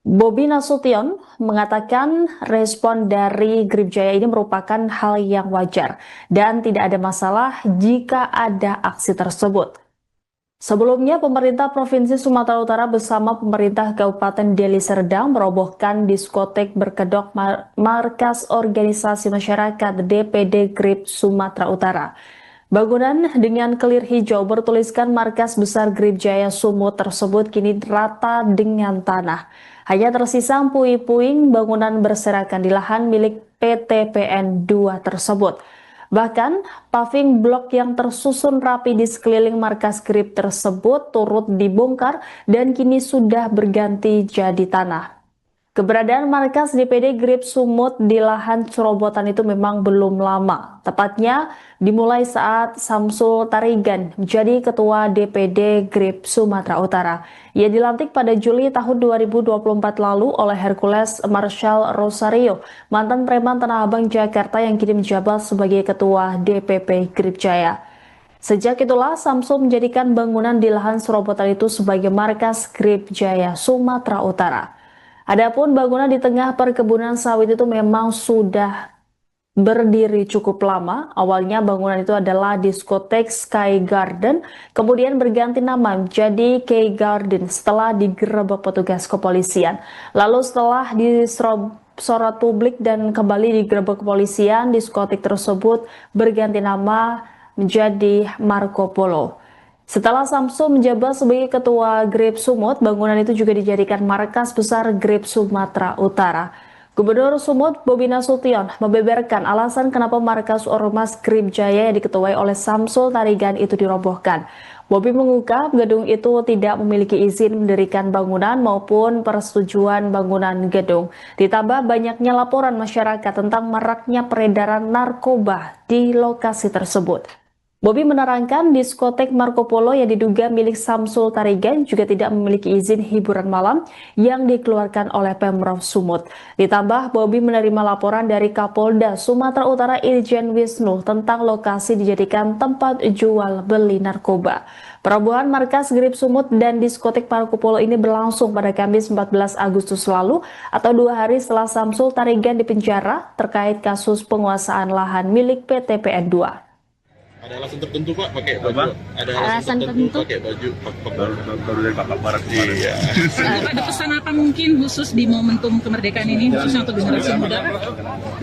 Speaker 1: Bobi Nasution mengatakan respon dari Grip Jaya ini merupakan hal yang wajar dan tidak ada masalah jika ada aksi tersebut. Sebelumnya, pemerintah Provinsi Sumatera Utara bersama pemerintah Kabupaten Deli Serdang merobohkan diskotek berkedok markas organisasi masyarakat DPD Grip Sumatera Utara. Bangunan dengan kelir hijau bertuliskan markas besar Grip Jaya Sumut tersebut kini rata dengan tanah. Hanya tersisa puing-puing bangunan berserakan di lahan milik PT PN 2 tersebut. Bahkan, paving blok yang tersusun rapi di sekeliling markas Grip tersebut turut dibongkar dan kini sudah berganti jadi tanah. Keberadaan markas DPD Grip Sumut di lahan cerobotan itu memang belum lama. Tepatnya dimulai saat Samsul Tarigan menjadi Ketua DPD Grip Sumatera Utara. Ia dilantik pada Juli tahun 2024 lalu oleh Hercules Marshall Rosario, mantan preman Tanah Abang Jakarta yang kini menjabat sebagai Ketua DPP Grip Jaya. Sejak itulah Samsul menjadikan bangunan di lahan cerobotan itu sebagai markas Grip Jaya Sumatera Utara. Adapun bangunan di tengah perkebunan sawit itu memang sudah berdiri cukup lama. Awalnya bangunan itu adalah diskotek Sky Garden, kemudian berganti nama menjadi K Garden setelah digerebek petugas kepolisian. Lalu setelah disorot publik dan kembali digerebek kepolisian, diskotek tersebut berganti nama menjadi Marco Polo. Setelah Samsul menjabat sebagai Ketua Grip Sumut, bangunan itu juga dijadikan markas besar Grip Sumatera Utara. Gubernur Sumut Bobi Nasution membeberkan alasan kenapa markas Ormas Grip Jaya yang diketuai oleh Samsul Tarigan itu dirobohkan. Bobi mengungkap gedung itu tidak memiliki izin mendirikan bangunan maupun persetujuan bangunan gedung. Ditambah banyaknya laporan masyarakat tentang maraknya peredaran narkoba di lokasi tersebut. Bobi menerangkan diskotek Marco Polo yang diduga milik Samsul Tarigan juga tidak memiliki izin hiburan malam yang dikeluarkan oleh Pemprov Sumut. Ditambah Bobi menerima laporan dari Kapolda Sumatera Utara Irjen Wisnu tentang lokasi dijadikan tempat jual beli narkoba. Perobohan markas Grip Sumut dan diskotek Marco Polo ini berlangsung pada Kamis 14 Agustus lalu atau 2 hari setelah Samsul Tarigan dipenjara terkait kasus penguasaan lahan milik PT PN 2.
Speaker 5: Ada alasan tertentu Pak pakai baju? Ada alasan tertentu pakai baju
Speaker 2: baru dari kakak barat.
Speaker 5: Iya.
Speaker 3: Ada pesan apa mungkin khusus di momentum kemerdekaan ini, khususnya untuk generasi muda?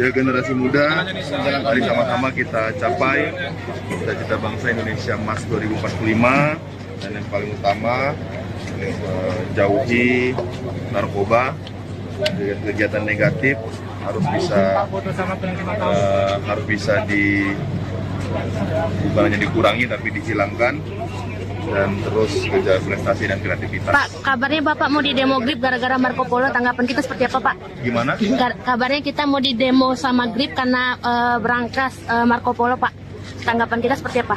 Speaker 2: Ya, generasi muda, mari sama-sama kita capai cita-cita bangsa Indonesia Emas 2045, dan yang paling utama jauhi narkoba, kegiatan negatif harus bisa bukan hanya dikurangi tapi dihilangkan, dan terus kejar prestasi dan kreativitas.
Speaker 4: Pak, kabarnya Bapak mau di demo Grip gara-gara Marco Polo, tanggapan kita seperti apa Pak?
Speaker 2: Gimana?
Speaker 4: Kabarnya kita mau di demo sama Grip karena berangkas Marco Polo Pak. Tanggapan kita seperti apa?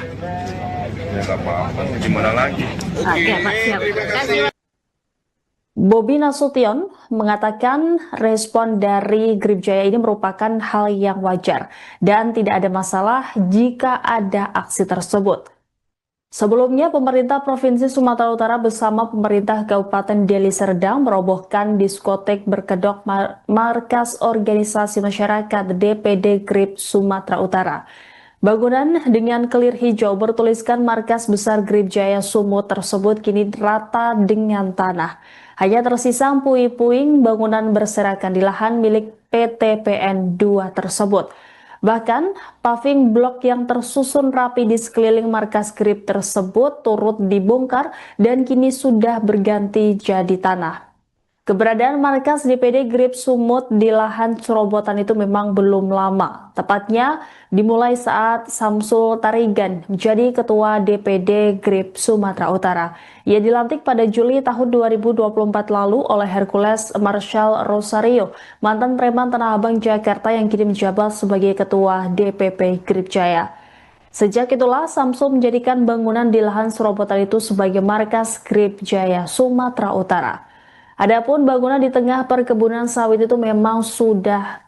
Speaker 2: Ya nggak apa-apa, gimana lagi?
Speaker 4: Oke Pak, siap. Terima kasih Pak.
Speaker 1: Bobi Nasution mengatakan respon dari Grip Jaya ini merupakan hal yang wajar dan tidak ada masalah jika ada aksi tersebut. Sebelumnya, pemerintah Provinsi Sumatera Utara bersama pemerintah Kabupaten Deli Serdang merobohkan diskotek berkedok markas organisasi masyarakat DPD Grip Sumatera Utara. Bangunan dengan kelir hijau bertuliskan markas besar Grip Jaya Sumut tersebut kini rata dengan tanah. Hanya tersisa puing-puing bangunan berserakan di lahan milik PT PN 2 tersebut. Bahkan, paving blok yang tersusun rapi di sekeliling markas Grip tersebut turut dibongkar dan kini sudah berganti jadi tanah. Keberadaan markas DPD Grip Sumut di lahan cerobotan itu memang belum lama. Tepatnya dimulai saat Samsul Tarigan menjadi Ketua DPD Grip Sumatera Utara. Ia dilantik pada Juli tahun 2024 lalu oleh Hercules Marshall Rosario, mantan preman Tanah Abang Jakarta yang kini menjabat sebagai Ketua DPP Grip Jaya. Sejak itulah Samsul menjadikan bangunan di lahan cerobotan itu sebagai markas Grip Jaya Sumatera Utara. Adapun bangunan di tengah perkebunan sawit itu memang sudah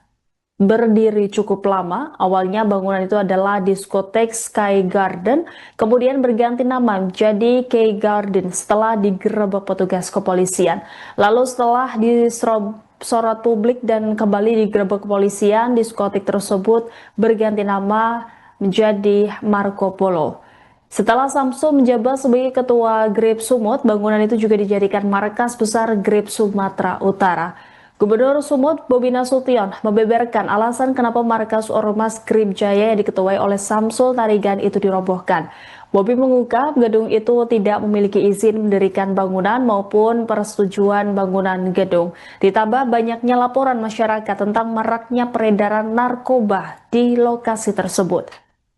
Speaker 1: berdiri cukup lama. Awalnya bangunan itu adalah diskotek Sky Garden, kemudian berganti nama menjadi K Garden setelah digerebek petugas kepolisian. Lalu setelah disorot publik dan kembali digerebek kepolisian, diskotek tersebut berganti nama menjadi Marco Polo. Setelah Samsul menjabat sebagai Ketua Grip Sumut, bangunan itu juga dijadikan markas besar Grip Sumatera Utara. Gubernur Sumut Bobi Nasution membeberkan alasan kenapa markas Ormas Grip Jaya yang diketuai oleh Samsul Tarigan itu dirobohkan. Bobi mengungkap gedung itu tidak memiliki izin mendirikan bangunan maupun persetujuan bangunan gedung. Ditambah banyaknya laporan masyarakat tentang maraknya peredaran narkoba di lokasi tersebut.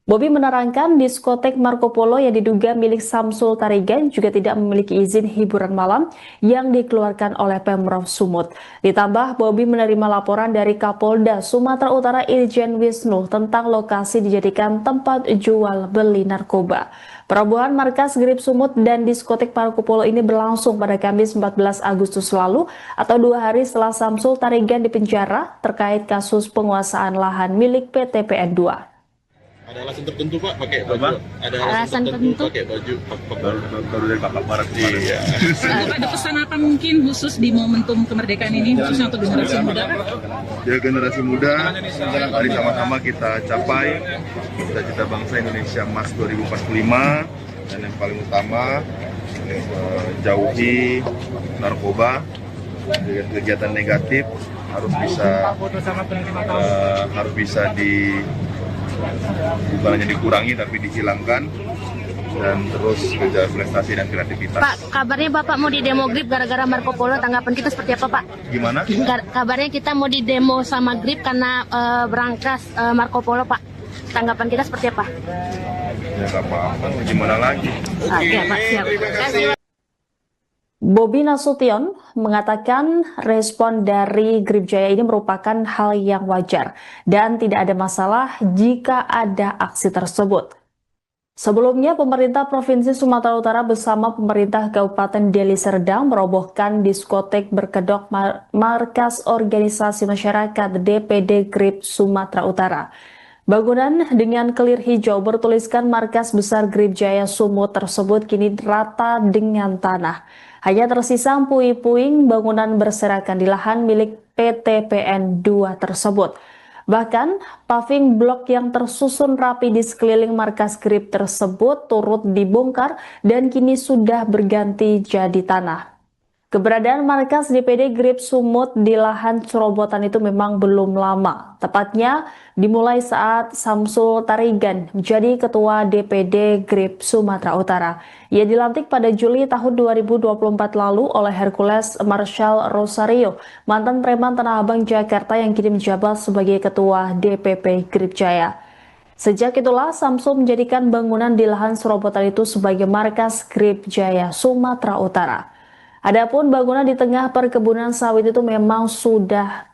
Speaker 1: Bobi menerangkan diskotek Marco Polo yang diduga milik Samsul Tarigan juga tidak memiliki izin hiburan malam yang dikeluarkan oleh Pemprov Sumut. Ditambah Bobi menerima laporan dari Kapolda Sumatera Utara Irjen Wisnu tentang lokasi dijadikan tempat jual beli narkoba. Perobohan markas Grip Sumut dan diskotek Marco Polo ini berlangsung pada Kamis 14 Agustus lalu atau 2 hari setelah Samsul Tarigan dipenjara terkait kasus penguasaan lahan milik PT PN 2.
Speaker 5: Ada alasan tertentu Pak pakai baju? Ada alasan tertentu pakai baju?
Speaker 2: Baru dari kakak barat.
Speaker 5: Iya.
Speaker 3: Ada pesan apa mungkin khusus di momentum kemerdekaan ini, khususnya untuk generasi muda?
Speaker 2: Ya generasi muda, mari sama-sama kita capai cita-cita bangsa Indonesia Emas 2045 dan yang paling utama jauhi narkoba, kegiatan negatif harus bisa bukan hanya dikurangi tapi dihilangkan dan terus kejar prestasi dan kreativitas.
Speaker 4: Pak, kabarnya Bapak mau di demo Grip gara-gara Marco Polo, tanggapan kita seperti apa Pak?
Speaker 2: Gimana?
Speaker 4: Kabarnya kita mau di demo sama Grip karena berangkas Marco Polo Pak. Tanggapan kita seperti apa?
Speaker 2: Ya nggak apa-apa, gimana lagi?
Speaker 4: Oke Pak, siap. Terima kasih Pak.
Speaker 1: Bobi Nasution mengatakan respon dari Grip Jaya ini merupakan hal yang wajar dan tidak ada masalah jika ada aksi tersebut. Sebelumnya, pemerintah Provinsi Sumatera Utara bersama pemerintah Kabupaten Deli Serdang merobohkan diskotek berkedok markas organisasi masyarakat DPD Grip Sumatera Utara. Bangunan dengan kelir hijau bertuliskan markas besar Grip Jaya Sumut tersebut kini rata dengan tanah. Hanya tersisa puing-puing bangunan berserakan di lahan milik PT PN 2 tersebut. Bahkan, paving blok yang tersusun rapi di sekeliling markas Grip tersebut turut dibongkar dan kini sudah berganti jadi tanah. Keberadaan markas DPD Grip Sumut di lahan cerobotan itu memang belum lama. Tepatnya dimulai saat Samsul Tarigan menjadi Ketua DPD Grip Sumatera Utara. Ia dilantik pada Juli tahun 2024 lalu oleh Hercules Marshall Rosario, mantan preman Tanah Abang Jakarta yang kini menjabat sebagai Ketua DPP Grip Jaya. Sejak itulah Samsul menjadikan bangunan di lahan serobotan itu sebagai markas Grip Jaya Sumatera Utara. Adapun bangunan di tengah perkebunan sawit itu memang sudah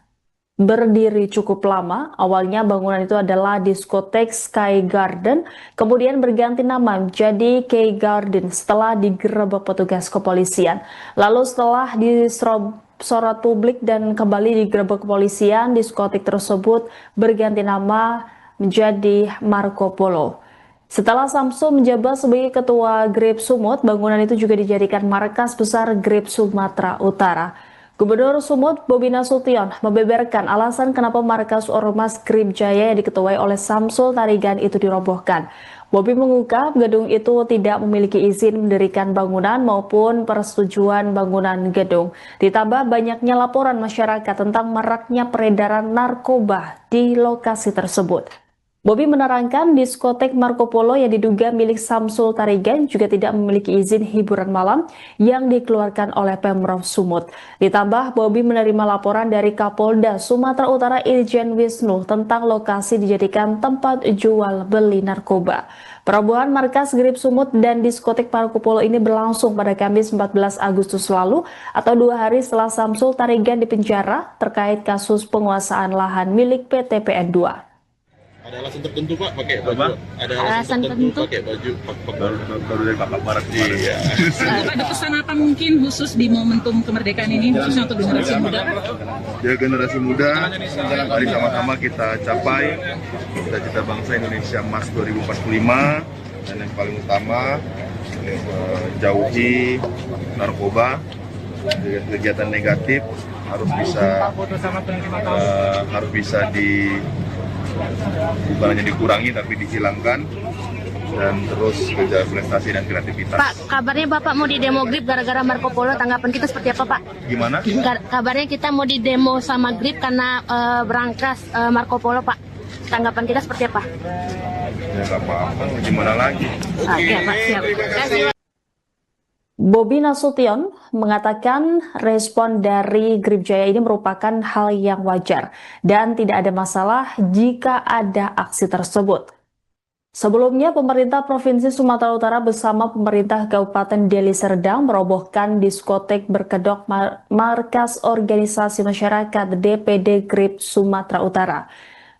Speaker 1: berdiri cukup lama. Awalnya bangunan itu adalah diskotek Sky Garden, kemudian berganti nama menjadi K Garden setelah digerebek petugas kepolisian. Lalu setelah disorot publik dan kembali digerebek kepolisian, diskotek tersebut berganti nama menjadi Marco Polo. Setelah Samsul menjabat sebagai Ketua Grip Sumut, bangunan itu juga dijadikan markas besar Grip Sumatera Utara. Gubernur Sumut Bobi Nasution membeberkan alasan kenapa markas Ormas Grip Jaya yang diketuai oleh Samsul Tarigan itu dirobohkan. Bobi mengungkap gedung itu tidak memiliki izin mendirikan bangunan maupun persetujuan bangunan gedung. Ditambah banyaknya laporan masyarakat tentang maraknya peredaran narkoba di lokasi tersebut. Bobi menerangkan diskotek Marco Polo yang diduga milik Samsul Tarigan juga tidak memiliki izin hiburan malam yang dikeluarkan oleh Pemprov Sumut. Ditambah Bobi menerima laporan dari Kapolda Sumatera Utara Irjen Wisnu tentang lokasi dijadikan tempat jual beli narkoba. Perobohan markas Grip Sumut dan diskotek Marco Polo ini berlangsung pada Kamis 14 Agustus lalu atau 2 hari setelah Samsul Tarigan dipenjara terkait kasus penguasaan lahan milik PT PN 2.
Speaker 5: Ada alasan tertentu Pak pakai baju? Ada alasan tertentu pakai baju
Speaker 2: baru dari Bapak Barat kemarin.
Speaker 5: Iya.
Speaker 3: Ada pesan apa mungkin khusus di momentum kemerdekaan ini, khususnya untuk generasi muda?
Speaker 2: Ya, generasi muda, mari sama-sama kita capai cita-cita bangsa Indonesia Emas 2045, dan yang paling utama jauhi narkoba, kegiatan negatif harus bisa bukan hanya dikurangi tapi dihilangkan, dan terus kerja prestasi dan kreativitas.
Speaker 4: Pak, kabarnya Bapak mau di demo Grip gara-gara Marco Polo, tanggapan kita seperti apa Pak?
Speaker 2: Gimana?
Speaker 4: Kabarnya kita mau di demo sama Grip karena berangkas Marco Polo Pak. Tanggapan kita seperti apa?
Speaker 2: Ya nggak apa-apa, gimana lagi?
Speaker 4: Oke Pak, siap. Terima kasih.
Speaker 1: Bobi Nasution mengatakan respon dari Grip Jaya ini merupakan hal yang wajar dan tidak ada masalah jika ada aksi tersebut. Sebelumnya, pemerintah Provinsi Sumatera Utara bersama pemerintah Kabupaten Deli Serdang merobohkan diskotek berkedok markas organisasi masyarakat DPD Grip Sumatera Utara.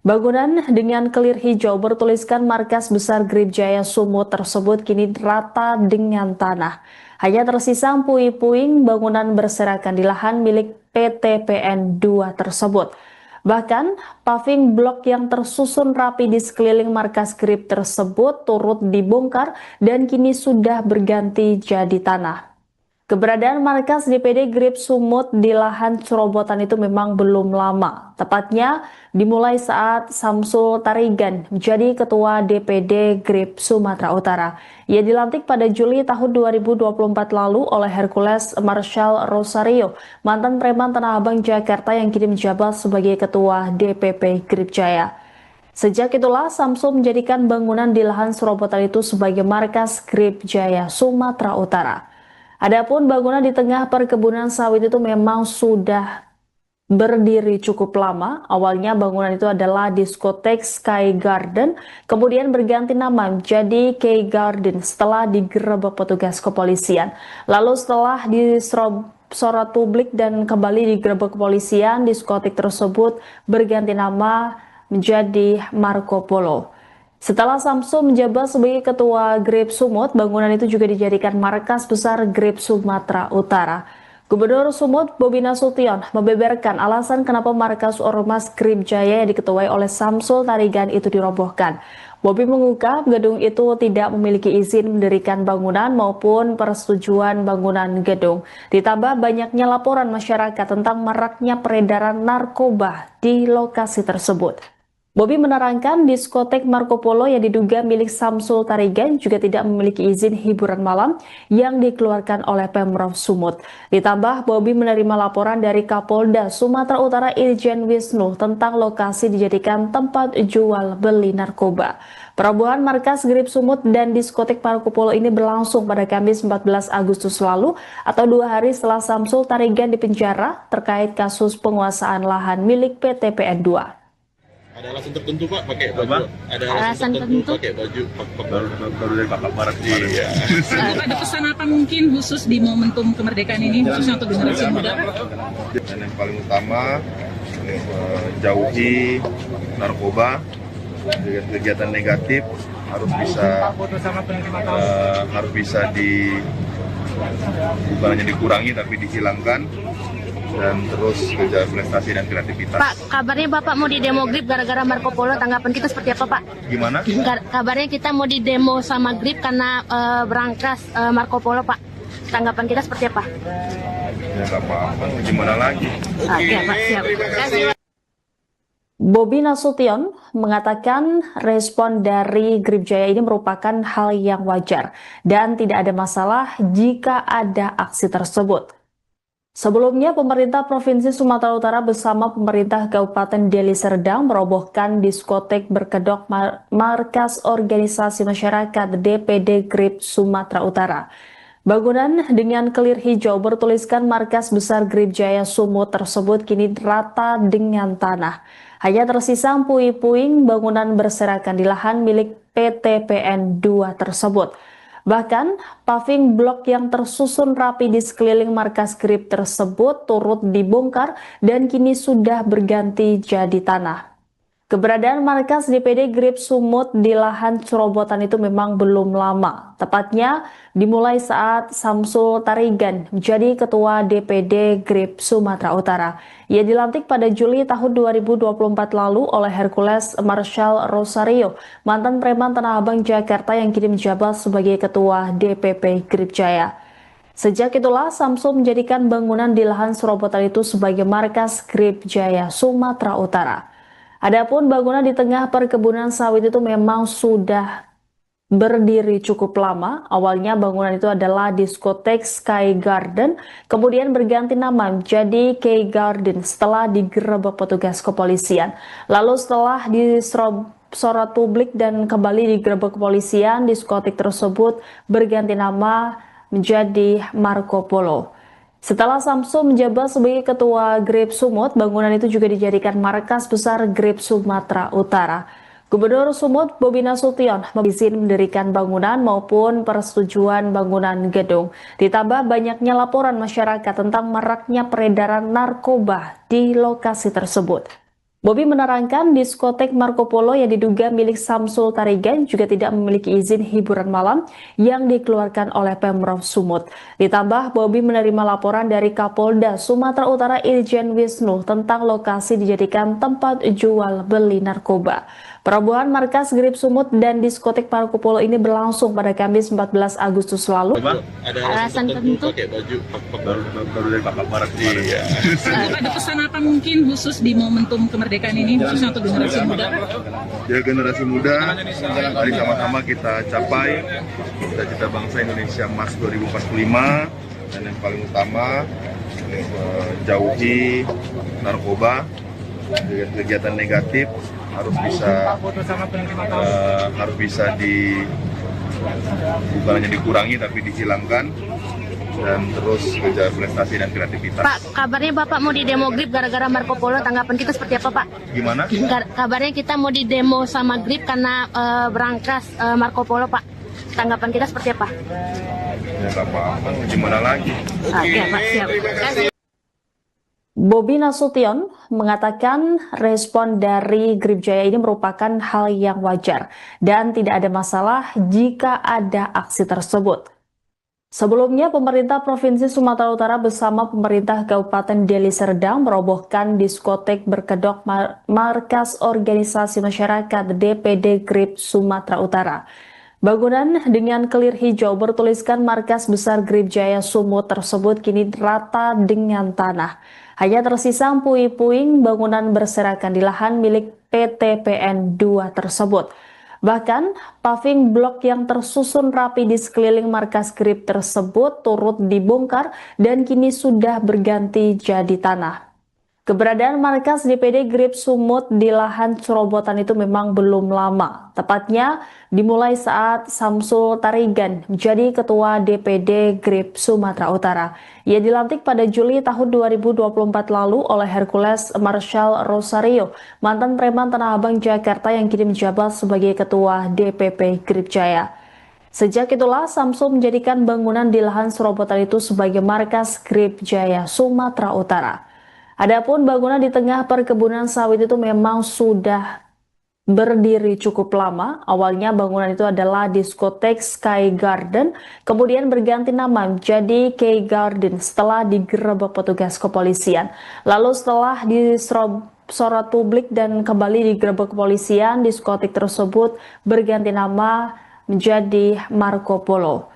Speaker 1: Bangunan dengan kelir hijau bertuliskan markas besar Grip Jaya Sumut tersebut kini rata dengan tanah. Hanya tersisa puing-puing bangunan berserakan di lahan milik PT PN 2 tersebut. Bahkan, paving blok yang tersusun rapi di sekeliling markas Grip tersebut turut dibongkar dan kini sudah berganti jadi tanah. Keberadaan markas DPD Grip Sumut di lahan serobotan itu memang belum lama. Tepatnya dimulai saat Samsul Tarigan menjadi Ketua DPD Grip Sumatera Utara. Ia dilantik pada Juli tahun 2024 lalu oleh Hercules Marshall Rosario, mantan preman Tanah Abang Jakarta yang kini menjabat sebagai Ketua DPP Grip Jaya. Sejak itulah Samsul menjadikan bangunan di lahan serobotan itu sebagai markas Grip Jaya Sumatera Utara. Adapun bangunan di tengah perkebunan sawit itu memang sudah berdiri cukup lama. Awalnya bangunan itu adalah diskotek Sky Garden, kemudian berganti nama menjadi K Garden setelah digerebek petugas kepolisian. Lalu setelah disorot publik dan kembali digerebek kepolisian, diskotek tersebut berganti nama menjadi Marco Polo. Setelah Samsul menjabat sebagai Ketua Grip Sumut, bangunan itu juga dijadikan markas besar Grip Sumatera Utara. Gubernur Sumut Bobi Nasution membeberkan alasan kenapa markas Ormas Grip Jaya yang diketuai oleh Samsul Tarigan itu dirobohkan. Bobi mengungkap gedung itu tidak memiliki izin mendirikan bangunan maupun persetujuan bangunan gedung. Ditambah banyaknya laporan masyarakat tentang maraknya peredaran narkoba di lokasi tersebut. Bobi menerangkan diskotek Marco Polo yang diduga milik Samsul Tarigan juga tidak memiliki izin hiburan malam yang dikeluarkan oleh Pemprov Sumut. Ditambah Bobi menerima laporan dari Kapolda Sumatera Utara Irjen Wisnu tentang lokasi dijadikan tempat jual beli narkoba. Perobohan markas Grip Sumut dan diskotek Marco Polo ini berlangsung pada Kamis 14 Agustus lalu atau 2 hari setelah Samsul Tarigan dipenjara terkait kasus penguasaan lahan milik PT PN 2.
Speaker 5: Ada alasan tertentu Pak pakai baju? Ada
Speaker 4: Alasan tertentu.
Speaker 5: pakai baju
Speaker 2: Baru dari Bapak Barat kemarin.
Speaker 5: Iya.
Speaker 3: Ada pesan apa mungkin khusus di momentum kemerdekaan ini, khususnya untuk generasi muda?
Speaker 2: Dan yang paling utama jauhi narkoba, kegiatan negatif harus bisa bukan hanya dikurangi tapi dihilangkan, dan terus kejar prestasi dan kreativitas.
Speaker 4: Pak, kabarnya Bapak mau di demo Grip gara-gara Marco Polo, tanggapan kita seperti apa Pak?
Speaker 2: Gimana?
Speaker 4: Kabarnya kita mau di demo sama Grip karena berangkas Marco Polo Pak. Tanggapan kita seperti apa?
Speaker 2: Ya nggak apa-apa, gimana lagi?
Speaker 4: Oke Pak, siap. Terima kasih.
Speaker 1: Bobi Nasution mengatakan respon dari Grip Jaya ini merupakan hal yang wajar dan tidak ada masalah jika ada aksi tersebut. Sebelumnya, pemerintah Provinsi Sumatera Utara bersama pemerintah Kabupaten Deli Serdang merobohkan diskotek berkedok markas organisasi masyarakat DPD Grip Sumatera Utara. Bangunan dengan kelir hijau bertuliskan markas besar Grip Jaya Sumut tersebut kini rata dengan tanah. Hanya tersisa puing-puing bangunan berserakan di lahan milik PT PN 2 tersebut. Bahkan, paving blok yang tersusun rapi di sekeliling markas Grip tersebut turut dibongkar dan kini sudah berganti jadi tanah. Keberadaan markas DPD Grip Sumut di lahan serobotan itu memang belum lama. Tepatnya dimulai saat Samsul Tarigan menjadi Ketua DPD Grip Sumatera Utara. Ia dilantik pada Juli tahun 2024 lalu oleh Hercules Marshall Rosario, mantan preman Tanah Abang Jakarta yang kini menjabat sebagai Ketua DPP Grip Jaya. Sejak itulah Samsul menjadikan bangunan di lahan serobotan itu sebagai markas Grip Jaya Sumatera Utara. Adapun bangunan di tengah perkebunan sawit itu memang sudah berdiri cukup lama. Awalnya bangunan itu adalah diskotek Sky Garden, kemudian berganti nama menjadi K Garden setelah digerebek petugas kepolisian. Lalu setelah disorot publik dan kembali digerebek kepolisian, diskotek tersebut berganti nama menjadi Marco Polo. Setelah Samsul menjabat sebagai Ketua Grip Sumut, bangunan itu juga dijadikan markas besar Grip Sumatera Utara. Gubernur Sumut Bobi Nasution izin mendirikan bangunan maupun persetujuan bangunan gedung. Ditambah banyaknya laporan masyarakat tentang maraknya peredaran narkoba di lokasi tersebut. Bobi menerangkan diskotek Marco Polo yang diduga milik Samsul Tarigan juga tidak memiliki izin hiburan malam yang dikeluarkan oleh Pemprov Sumut. Ditambah Bobi menerima laporan dari Kapolda Sumatera Utara Irjen Wisnu tentang lokasi dijadikan tempat jual beli narkoba. Perobohan markas Grip Sumut dan diskotek Marco Polo ini berlangsung pada Kamis 14 Agustus lalu.
Speaker 5: Ada alasan tertentu pakai baju
Speaker 2: Baru dari Bapak Barat kemarin.
Speaker 5: Iya.
Speaker 3: Ada pesan apa mungkin khusus di momentum kemerdekaan ini, khususnya untuk generasi muda?
Speaker 2: Ya generasi muda, mari sama-sama kita capai cita-cita bangsa Indonesia Emas 2045, dan yang paling utama jauhi narkoba, kegiatan negatif harus bisa bukan hanya dikurangi tapi dihilangkan, dan terus kejar prestasi dan kreativitas.
Speaker 4: Pak, kabarnya Bapak mau di demo Grip gara-gara Marco Polo, tanggapan kita seperti apa Pak?
Speaker 2: Gimana?
Speaker 4: Kabarnya kita mau di demo sama Grip karena berangkas Marco Polo Pak. Tanggapan kita seperti apa?
Speaker 2: Ya nggak apa-apa, gimana lagi?
Speaker 4: Oke Pak, siap. Terima kasih.
Speaker 1: Bobi Nasution mengatakan respon dari Grip Jaya ini merupakan hal yang wajar dan tidak ada masalah jika ada aksi tersebut. Sebelumnya, pemerintah Provinsi Sumatera Utara bersama pemerintah Kabupaten Deli Serdang merobohkan diskotek berkedok markas organisasi masyarakat DPD Grip Sumatera Utara. Bangunan dengan kelir hijau bertuliskan markas besar Grip Jaya Sumut tersebut kini rata dengan tanah. Hanya tersisa puing-puing bangunan berserakan di lahan milik PT PN 2 tersebut. Bahkan, paving blok yang tersusun rapi di sekeliling markas Grip tersebut turut dibongkar dan kini sudah berganti jadi tanah. Keberadaan markas DPD Grip Sumut di lahan Cerobotan itu memang belum lama. Tepatnya dimulai saat Samsul Tarigan menjadi Ketua DPD Grip Sumatera Utara. Ia dilantik pada Juli tahun 2024 lalu oleh Hercules Marshall Rosario, mantan preman Tanah Abang Jakarta yang kini menjabat sebagai Ketua DPP Grip Jaya. Sejak itulah Samsul menjadikan bangunan di lahan Cerobotan itu sebagai markas Grip Jaya Sumatera Utara. Adapun bangunan di tengah perkebunan sawit itu memang sudah berdiri cukup lama. Awalnya bangunan itu adalah diskotek Sky Garden, kemudian berganti nama menjadi K Garden setelah digerebek petugas kepolisian. Lalu setelah disorot publik dan kembali digerebek kepolisian, diskotek tersebut berganti nama menjadi Marco Polo.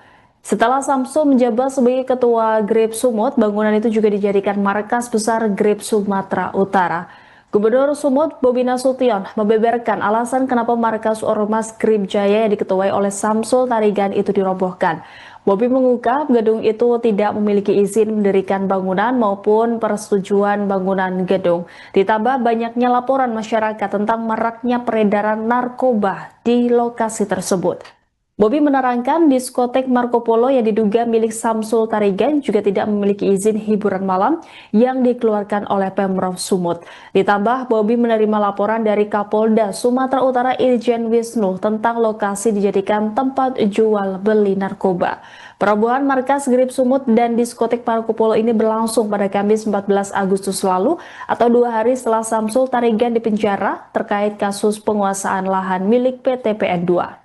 Speaker 1: Setelah Samsul menjabat sebagai Ketua Grip Sumut, bangunan itu juga dijadikan markas besar Grip Sumatera Utara. Gubernur Sumut Bobi Nasution membeberkan alasan kenapa markas Ormas Grip Jaya yang diketuai oleh Samsul Tarigan itu dirobohkan. Bobi mengungkap gedung itu tidak memiliki izin mendirikan bangunan maupun persetujuan bangunan gedung. Ditambah banyaknya laporan masyarakat tentang maraknya peredaran narkoba di lokasi tersebut. Bobi menerangkan diskotek Marco Polo yang diduga milik Samsul Tarigan juga tidak memiliki izin hiburan malam yang dikeluarkan oleh Pemprov Sumut. Ditambah Bobi menerima laporan dari Kapolda Sumatera Utara Irjen Wisnu tentang lokasi dijadikan tempat jual beli narkoba. Perobohan markas Grip Sumut dan diskotek Marco Polo ini berlangsung pada Kamis 14 Agustus lalu atau 2 hari setelah Samsul Tarigan dipenjara terkait kasus penguasaan lahan milik PT PN 2.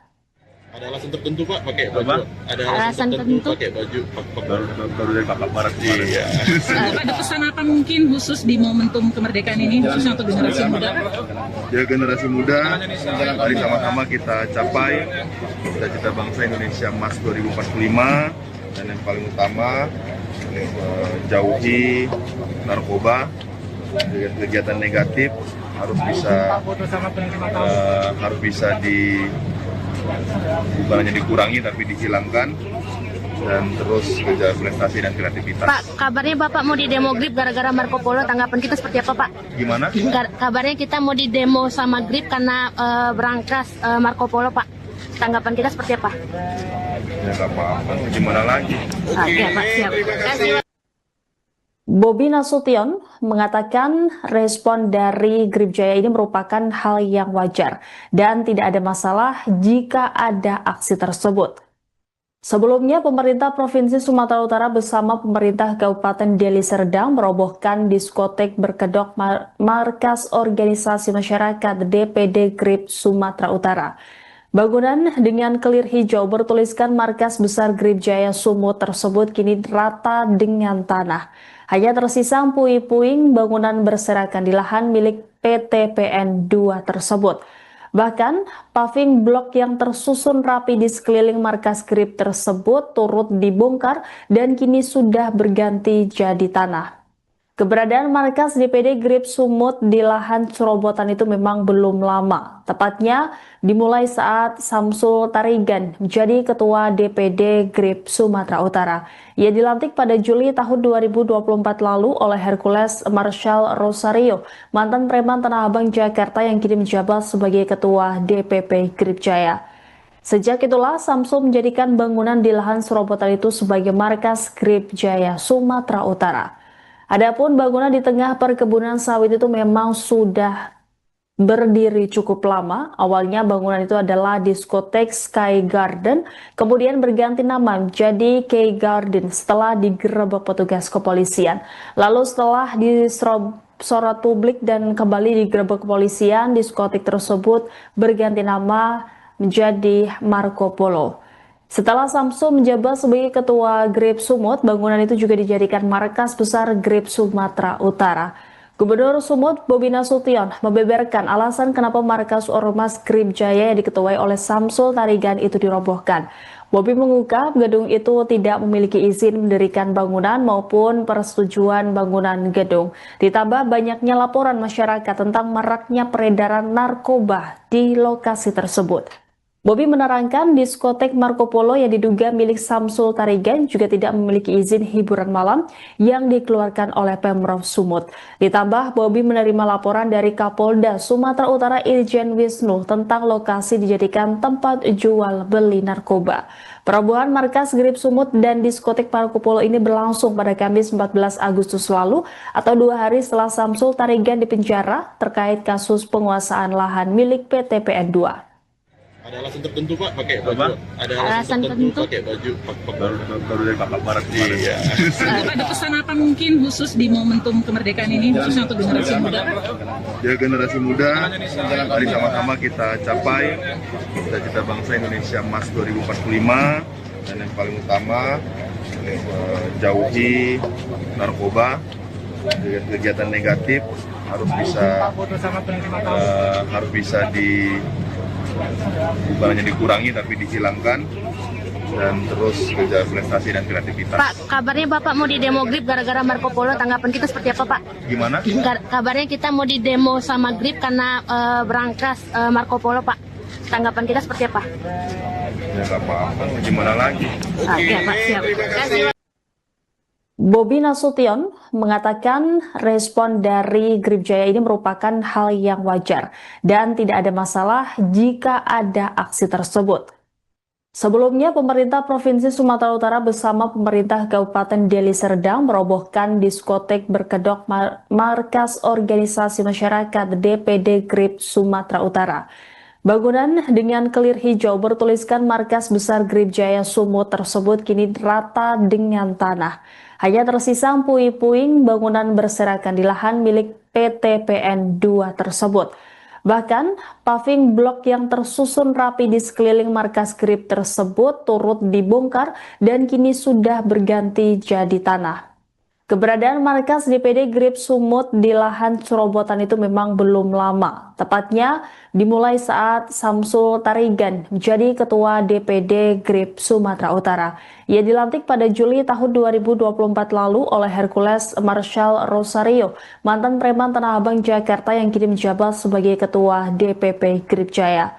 Speaker 5: Ada alasan tertentu Pak pakai baju? Ada alasan tertentu pakai baju
Speaker 2: Baru dari kakak barat.
Speaker 5: Iya.
Speaker 3: Ada pesan apa mungkin khusus di momentum kemerdekaan ini, khususnya untuk generasi muda?
Speaker 2: Ya, generasi muda, mari sama-sama kita capai cita-cita bangsa Indonesia Emas 2045, dan yang paling utama jauhi narkoba, kegiatan negatif harus bisa bukan hanya dikurangi tapi dihilangkan, dan terus kerja prestasi dan kreativitas.
Speaker 4: Pak, kabarnya Bapak mau di demo Grip gara-gara Marco Polo, tanggapan kita seperti apa Pak?
Speaker 2: Gimana?
Speaker 4: Kabarnya kita mau di demo sama Grip karena berangkas Marco Polo Pak. Tanggapan kita seperti apa?
Speaker 2: Ya nggak apa-apa, gimana lagi?
Speaker 4: Oke Pak, siap. Terima kasih.
Speaker 1: Bobi Nasution mengatakan respon dari Grip Jaya ini merupakan hal yang wajar dan tidak ada masalah jika ada aksi tersebut. Sebelumnya, pemerintah Provinsi Sumatera Utara bersama pemerintah Kabupaten Deli Serdang merobohkan diskotek berkedok markas organisasi masyarakat DPD Grip Sumatera Utara. Bangunan dengan kelir hijau bertuliskan markas besar Grip Jaya Sumut tersebut kini rata dengan tanah. Hanya tersisa puing-puing bangunan berserakan di lahan milik PT PN 2 tersebut. Bahkan, paving blok yang tersusun rapi di sekeliling markas Grip tersebut turut dibongkar dan kini sudah berganti jadi tanah. Keberadaan markas DPD Grip Sumut di lahan Cerobotan itu memang belum lama. Tepatnya dimulai saat Samsul Tarigan menjadi Ketua DPD Grip Sumatera Utara. Ia dilantik pada Juli tahun 2024 lalu oleh Hercules Marshall Rosario, mantan preman Tanah Abang Jakarta yang kini menjabat sebagai Ketua DPP Grip Jaya. Sejak itulah Samsul menjadikan bangunan di lahan Cerobotan itu sebagai markas Grip Jaya Sumatera Utara. Adapun bangunan di tengah perkebunan sawit itu memang sudah berdiri cukup lama. Awalnya bangunan itu adalah diskotek Sky Garden, kemudian berganti nama menjadi K Garden setelah digerebek petugas kepolisian. Lalu setelah disorot publik dan kembali digerebek kepolisian, diskotek tersebut berganti nama menjadi Marco Polo. Setelah Samsul menjabat sebagai Ketua Grip Sumut, bangunan itu juga dijadikan markas besar Grip Sumatera Utara. Gubernur Sumut Bobi Nasution membeberkan alasan kenapa markas Ormas Grip Jaya yang diketuai oleh Samsul Tarigan itu dirobohkan. Bobi mengungkap gedung itu tidak memiliki izin mendirikan bangunan maupun persetujuan bangunan gedung. Ditambah banyaknya laporan masyarakat tentang maraknya peredaran narkoba di lokasi tersebut. Bobi menerangkan diskotek Marco Polo yang diduga milik Samsul Tarigan juga tidak memiliki izin hiburan malam yang dikeluarkan oleh Pemprov Sumut. Ditambah, Bobi menerima laporan dari Kapolda Sumatera Utara Irjen Wisnu tentang lokasi dijadikan tempat jual beli narkoba. Perobohan markas Grip Sumut dan diskotek Marco Polo ini berlangsung pada Kamis 14 Agustus lalu atau 2 hari setelah Samsul Tarigan dipenjara terkait kasus penguasaan lahan milik PT PN 2.
Speaker 5: Ada alasan tertentu Pak pakai baju? Ada alasan tertentu pakai baju
Speaker 2: baru dari Bapak Barat kemarin.
Speaker 5: Iya.
Speaker 3: Ada pesan apa mungkin khusus di momentum kemerdekaan ini, khususnya untuk generasi muda?
Speaker 2: Ya, generasi muda, mari sama-sama kita capai cita-cita bangsa Indonesia Emas 2045, dan yang paling utama jauhi narkoba, kegiatan negatif harus bisa bukan hanya dikurangi tapi dihilangkan, dan terus kerja prestasi dan kreativitas.
Speaker 4: Pak, kabarnya Bapak mau di demo Grip gara-gara Marco Polo, tanggapan kita seperti apa Pak?
Speaker 2: Gimana?
Speaker 4: Kabarnya kita mau di demo sama Grip karena berangkas Marco Polo Pak. Tanggapan kita seperti apa?
Speaker 2: Ya nggak apa-apa, gimana lagi?
Speaker 4: Oke Pak, siap. Terima kasih.
Speaker 1: Bobi Nasution mengatakan respon dari Grip Jaya ini merupakan hal yang wajar dan tidak ada masalah jika ada aksi tersebut. Sebelumnya, pemerintah Provinsi Sumatera Utara bersama pemerintah Kabupaten Deli Serdang merobohkan diskotek berkedok markas organisasi masyarakat DPD Grip Sumatera Utara. Bangunan dengan kelir hijau bertuliskan markas besar Grip Jaya Sumut tersebut kini rata dengan tanah. Hanya tersisa puing-puing bangunan berserakan di lahan milik PT PN 2 tersebut. Bahkan, paving blok yang tersusun rapi di sekeliling markas Grip tersebut turut dibongkar dan kini sudah berganti jadi tanah. Keberadaan markas DPD Grip Sumut di lahan serobotan itu memang belum lama. Tepatnya dimulai saat Samsul Tarigan menjadi Ketua DPD Grip Sumatera Utara. Ia dilantik pada Juli tahun 2024 lalu oleh Hercules Marshall Rosario, mantan preman Tanah Abang Jakarta yang kini menjabat sebagai Ketua DPP Grip Jaya.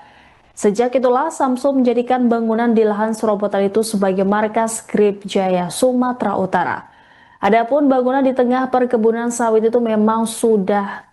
Speaker 1: Sejak itulah Samsul menjadikan bangunan di lahan serobotan itu sebagai markas Grip Jaya Sumatera Utara. Adapun bangunan di tengah perkebunan sawit itu memang sudah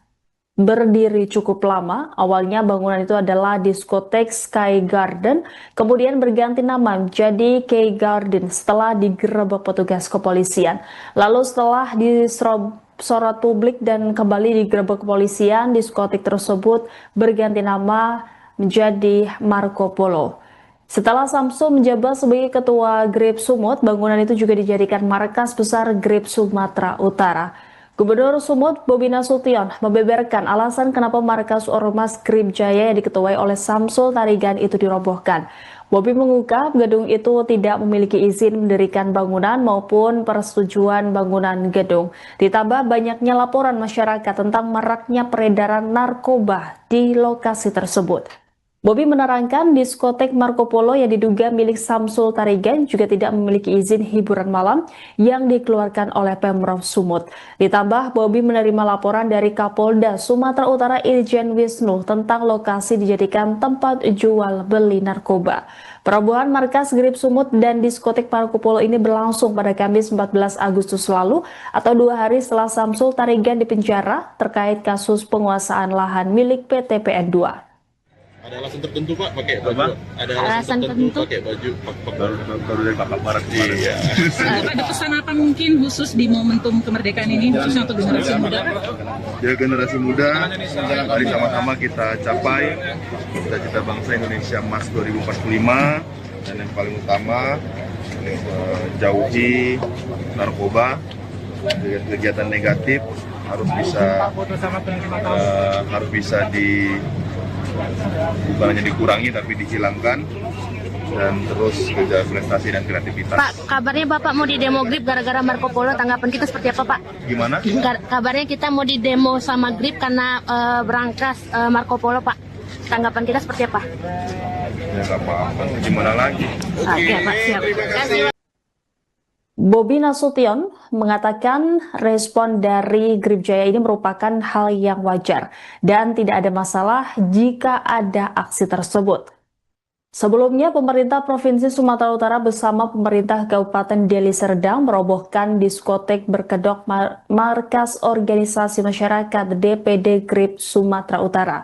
Speaker 1: berdiri cukup lama. Awalnya bangunan itu adalah diskotek Sky Garden, kemudian berganti nama menjadi K Garden setelah digerebek petugas kepolisian. Lalu setelah disorot publik dan kembali digerebek kepolisian, diskotek tersebut berganti nama menjadi Marco Polo. Setelah Samsul menjabat sebagai Ketua Grip Sumut, bangunan itu juga dijadikan markas besar Grip Sumatera Utara. Gubernur Sumut Bobi Nasution membeberkan alasan kenapa markas Ormas Grip Jaya yang diketuai oleh Samsul Tarigan itu dirobohkan. Bobi mengungkap gedung itu tidak memiliki izin mendirikan bangunan maupun persetujuan bangunan gedung. Ditambah banyaknya laporan masyarakat tentang maraknya peredaran narkoba di lokasi tersebut. Bobi menerangkan diskotek Marco Polo yang diduga milik Samsul Tarigan juga tidak memiliki izin hiburan malam yang dikeluarkan oleh Pemprov Sumut. Ditambah, Bobi menerima laporan dari Kapolda Sumatera Utara Irjen Wisnu tentang lokasi dijadikan tempat jual beli narkoba. Perobohan markas Grip Sumut dan diskotek Marco Polo ini berlangsung pada Kamis 14 Agustus lalu atau 2 hari setelah Samsul Tarigan dipenjara terkait kasus penguasaan lahan milik PT PN 2.
Speaker 5: Ada alasan tertentu Pak pakai baju? Ada alasan tertentu pakai baju
Speaker 2: baru dari Bapak Barat kemarin.
Speaker 5: Iya.
Speaker 3: Ada pesan apa mungkin khusus di momentum kemerdekaan ini, khususnya untuk generasi muda?
Speaker 2: Ya, generasi muda, mari sama-sama kita capai cita-cita bangsa Indonesia Emas 2045, dan yang paling utama jauhi narkoba, kegiatan negatif harus bisa bukan hanya dikurangi tapi dihilangkan, dan terus kerja prestasi dan kreativitas.
Speaker 4: Pak, kabarnya Bapak mau di demo Grip gara-gara Marco Polo, tanggapan kita seperti apa Pak?
Speaker 2: Gimana?
Speaker 4: Kabarnya kita mau di demo sama Grip karena berangkas Marco Polo Pak. Tanggapan kita seperti apa?
Speaker 2: Ya nggak apa-apa, gimana lagi?
Speaker 4: Oke Pak, siap. Terima kasih.
Speaker 1: Bobi Nasution mengatakan respon dari Grip Jaya ini merupakan hal yang wajar dan tidak ada masalah jika ada aksi tersebut. Sebelumnya, pemerintah Provinsi Sumatera Utara bersama pemerintah Kabupaten Deli Serdang merobohkan diskotek berkedok markas organisasi masyarakat DPD Grip Sumatera Utara.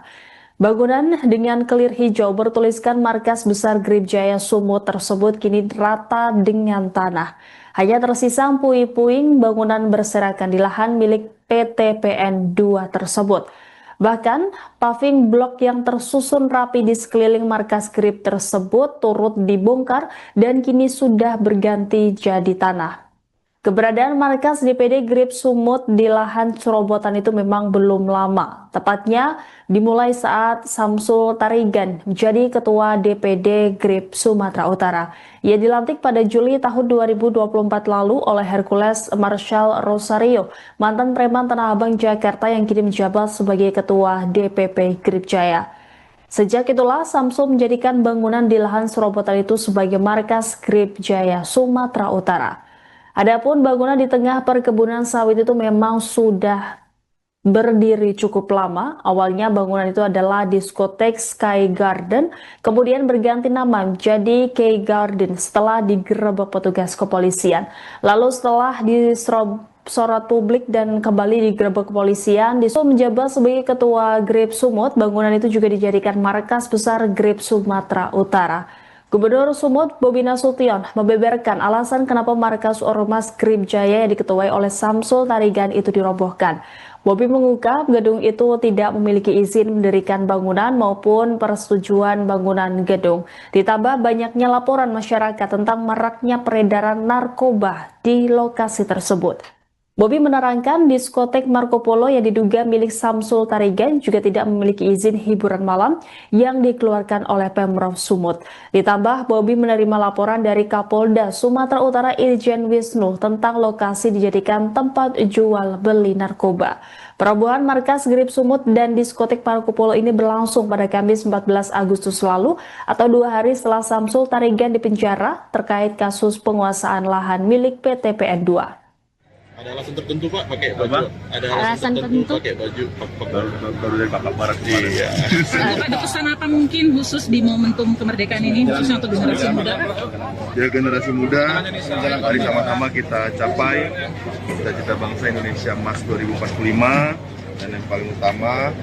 Speaker 1: Bangunan dengan kelir hijau bertuliskan markas besar Grip Jaya Sumut tersebut kini rata dengan tanah. Hanya tersisa puing-puing bangunan berserakan di lahan milik PT PN 2 tersebut. Bahkan, paving blok yang tersusun rapi di sekeliling markas Grip tersebut turut dibongkar dan kini sudah berganti jadi tanah. Keberadaan markas DPD Grip Sumut di lahan Serobotan itu memang belum lama. Tepatnya dimulai saat Samsul Tarigan menjadi Ketua DPD Grip Sumatera Utara. Ia dilantik pada Juli tahun 2024 lalu oleh Hercules Marshall Rosario, mantan preman Tanah Abang Jakarta yang kini menjabat sebagai Ketua DPP Grip Jaya. Sejak itulah Samsul menjadikan bangunan di lahan Serobotan itu sebagai markas Grip Jaya Sumatera Utara. Adapun bangunan di tengah perkebunan sawit itu memang sudah berdiri cukup lama. Awalnya bangunan itu adalah diskotek Sky Garden, kemudian berganti nama menjadi K Garden setelah digerebek petugas kepolisian. Lalu setelah disorot publik dan kembali digerebek kepolisian, disuruh menjabat sebagai Ketua Grip Sumut. Bangunan itu juga dijadikan markas besar Grip Sumatera Utara. Gubernur Sumut Bobi Nasution membeberkan alasan kenapa markas Ormas Grip Jaya yang diketuai oleh Samsul Tarigan itu dirobohkan. Bobi mengungkap gedung itu tidak memiliki izin mendirikan bangunan maupun persetujuan bangunan gedung. Ditambah banyaknya laporan masyarakat tentang maraknya peredaran narkoba di lokasi tersebut. Bobi menerangkan diskotek Marco Polo yang diduga milik Samsul Tarigan juga tidak memiliki izin hiburan malam yang dikeluarkan oleh Pemprov Sumut. Ditambah Bobi menerima laporan dari Kapolda Sumatera Utara Irjen Wisnu tentang lokasi dijadikan tempat jual beli narkoba. Perobohan markas Grip Sumut dan diskotek Marco Polo ini berlangsung pada Kamis 14 Agustus lalu atau 2 hari setelah Samsul Tarigan dipenjara terkait kasus penguasaan lahan milik PT PN 2.
Speaker 5: Ada alasan tertentu Pak pakai baju? Ada alasan tertentu pakai baju?
Speaker 2: Baru dari kakak barat.
Speaker 5: Iya.
Speaker 3: Ada pesan apa mungkin khusus di momentum kemerdekaan ini, khususnya untuk generasi muda?
Speaker 2: Ya, generasi muda, mari sama-sama kita capai cita-cita bangsa Indonesia Emas 2045, dan yang paling utama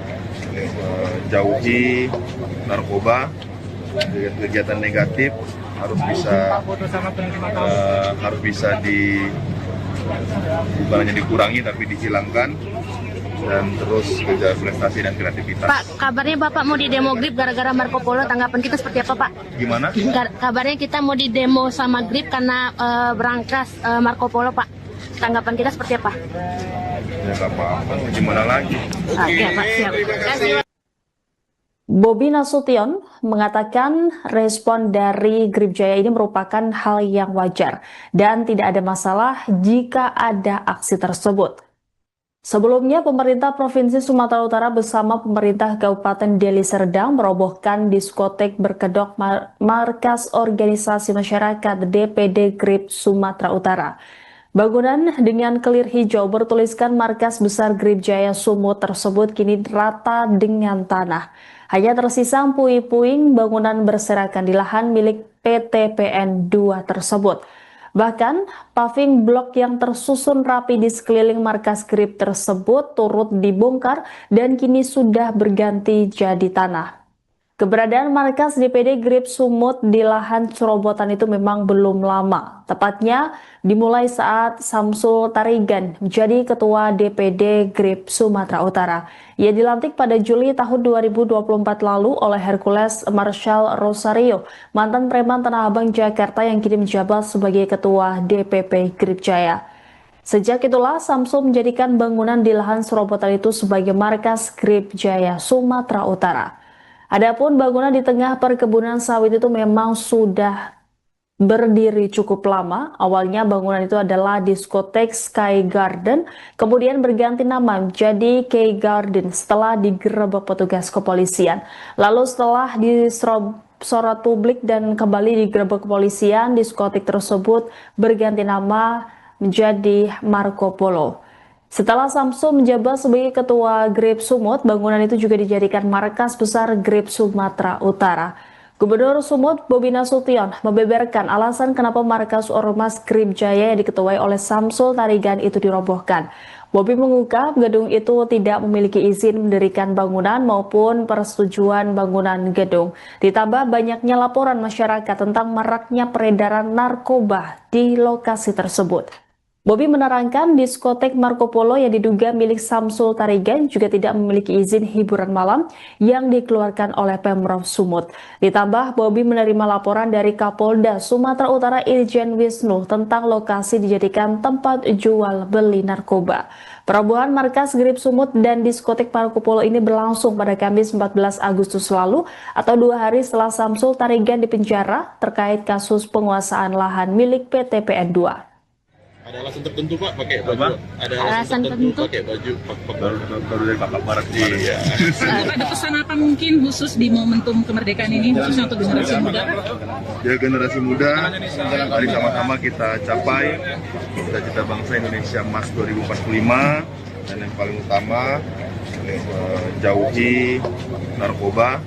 Speaker 2: jauhi narkoba, kegiatan negatif harus bisa bukan hanya dikurangi tapi dihilangkan, dan terus kerja prestasi dan kreativitas.
Speaker 4: Pak, kabarnya Bapak mau di demo Grip gara-gara Marco Polo, tanggapan kita seperti apa Pak?
Speaker 2: Gimana?
Speaker 4: Kabarnya kita mau di demo sama Grip karena berangkas Marco Polo Pak. Tanggapan kita seperti apa?
Speaker 2: Ya nggak apa-apa, gimana lagi?
Speaker 4: Oke Pak, siap. Terima kasih.
Speaker 1: Bobi Nasution mengatakan respon dari Grip Jaya ini merupakan hal yang wajar dan tidak ada masalah jika ada aksi tersebut. Sebelumnya, pemerintah Provinsi Sumatera Utara bersama pemerintah Kabupaten Deli Serdang merobohkan diskotek berkedok markas organisasi masyarakat DPD Grip Sumatera Utara. Bangunan dengan kelir hijau bertuliskan markas besar Grip Jaya Sumut tersebut kini rata dengan tanah. Hanya tersisa puing-puing bangunan berserakan di lahan milik PT PN 2 tersebut. Bahkan, paving blok yang tersusun rapi di sekeliling markas Grip tersebut turut dibongkar dan kini sudah berganti jadi tanah. Keberadaan markas DPD Grip Sumut di lahan Serobotan itu memang belum lama. Tepatnya dimulai saat Samsul Tarigan menjadi Ketua DPD Grip Sumatera Utara. Ia dilantik pada Juli tahun 2024 lalu oleh Hercules Marshall Rosario, mantan preman Tanah Abang Jakarta yang kini menjabat sebagai Ketua DPP Grip Jaya. Sejak itulah Samsul menjadikan bangunan di lahan Serobotan itu sebagai markas Grip Jaya Sumatera Utara. Adapun bangunan di tengah perkebunan sawit itu memang sudah berdiri cukup lama. Awalnya bangunan itu adalah diskotek Sky Garden, kemudian berganti nama menjadi K Garden setelah digerebek petugas kepolisian. Lalu setelah disorot publik dan kembali digerebek kepolisian, diskotek tersebut berganti nama menjadi Marco Polo. Setelah Samsul menjabat sebagai Ketua Grip Sumut, bangunan itu juga dijadikan markas besar Grip Sumatera Utara. Gubernur Sumut Bobi Nasution membeberkan alasan kenapa markas Ormas Grip Jaya yang diketuai oleh Samsul Tarigan itu dirobohkan. Bobi mengungkap gedung itu tidak memiliki izin mendirikan bangunan maupun persetujuan bangunan gedung. Ditambah banyaknya laporan masyarakat tentang maraknya peredaran narkoba di lokasi tersebut. Bobi menerangkan diskotek Marco Polo yang diduga milik Samsul Tarigan juga tidak memiliki izin hiburan malam yang dikeluarkan oleh Pemprov Sumut. Ditambah Bobi menerima laporan dari Kapolda Sumatera Utara Irjen Wisnu tentang lokasi dijadikan tempat jual beli narkoba. Perobohan markas Grip Sumut dan diskotek Marco Polo ini berlangsung pada Kamis 14 Agustus lalu atau 2 hari setelah Samsul Tarigan dipenjara terkait kasus penguasaan lahan milik PT PN 2.
Speaker 5: Ada alasan tertentu Pak pakai baju? Ada alasan tertentu pakai baju
Speaker 2: baru dari Kakak Barat.
Speaker 5: Iya.
Speaker 3: Ada pesan apa mungkin khusus di momentum kemerdekaan ini khususnya untuk generasi muda?
Speaker 2: Ya, generasi muda, mari sama-sama kita capai cita-cita bangsa Indonesia Emas 2045, dan yang paling utama jauhi narkoba,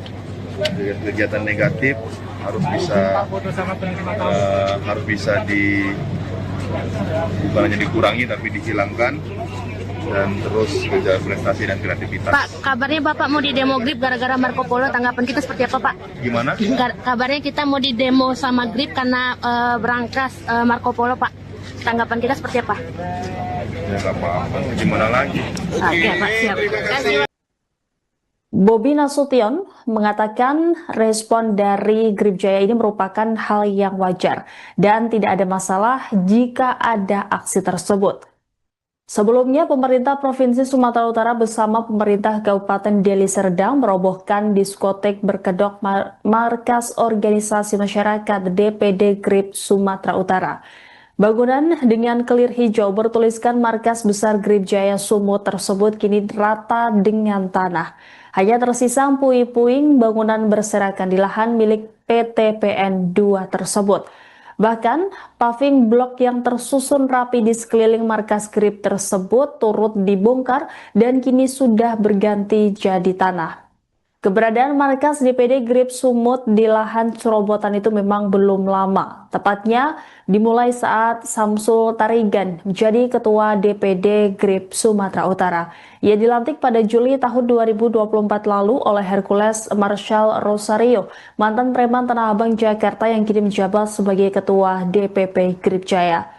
Speaker 2: kegiatan negatif harus bisa bukan hanya dikurangi tapi dihilangkan, dan terus kerja prestasi dan kreativitas.
Speaker 4: Pak, kabarnya Bapak mau di demo Grip gara-gara Marco Polo, tanggapan kita seperti apa Pak?
Speaker 2: Gimana?
Speaker 4: Kabarnya kita mau di demo sama Grip karena berangkas Marco Polo Pak, tanggapan kita seperti apa?
Speaker 2: Ya nggak apa-apa, gimana lagi?
Speaker 4: Oke Pak, siap. Terima kasih.
Speaker 1: Bobi Nasution mengatakan respon dari Grip Jaya ini merupakan hal yang wajar dan tidak ada masalah jika ada aksi tersebut. Sebelumnya, pemerintah Provinsi Sumatera Utara bersama pemerintah Kabupaten Deli Serdang merobohkan diskotek berkedok markas organisasi masyarakat DPD Grip Sumatera Utara. Bangunan dengan kelir hijau bertuliskan markas besar Grip Jaya Sumut tersebut kini rata dengan tanah. Hanya tersisa puing-puing bangunan berserakan di lahan milik PT PN 2 tersebut. Bahkan, paving blok yang tersusun rapi di sekeliling markas Grip tersebut turut dibongkar dan kini sudah berganti jadi tanah. Keberadaan markas DPD Grip Sumut di lahan serobotan itu memang belum lama. Tepatnya dimulai saat Samsul Tarigan menjadi Ketua DPD Grip Sumatera Utara. Ia dilantik pada Juli tahun 2024 lalu oleh Hercules Marshall Rosario, mantan preman Tanah Abang Jakarta yang kini menjabat sebagai Ketua DPP Grip Jaya.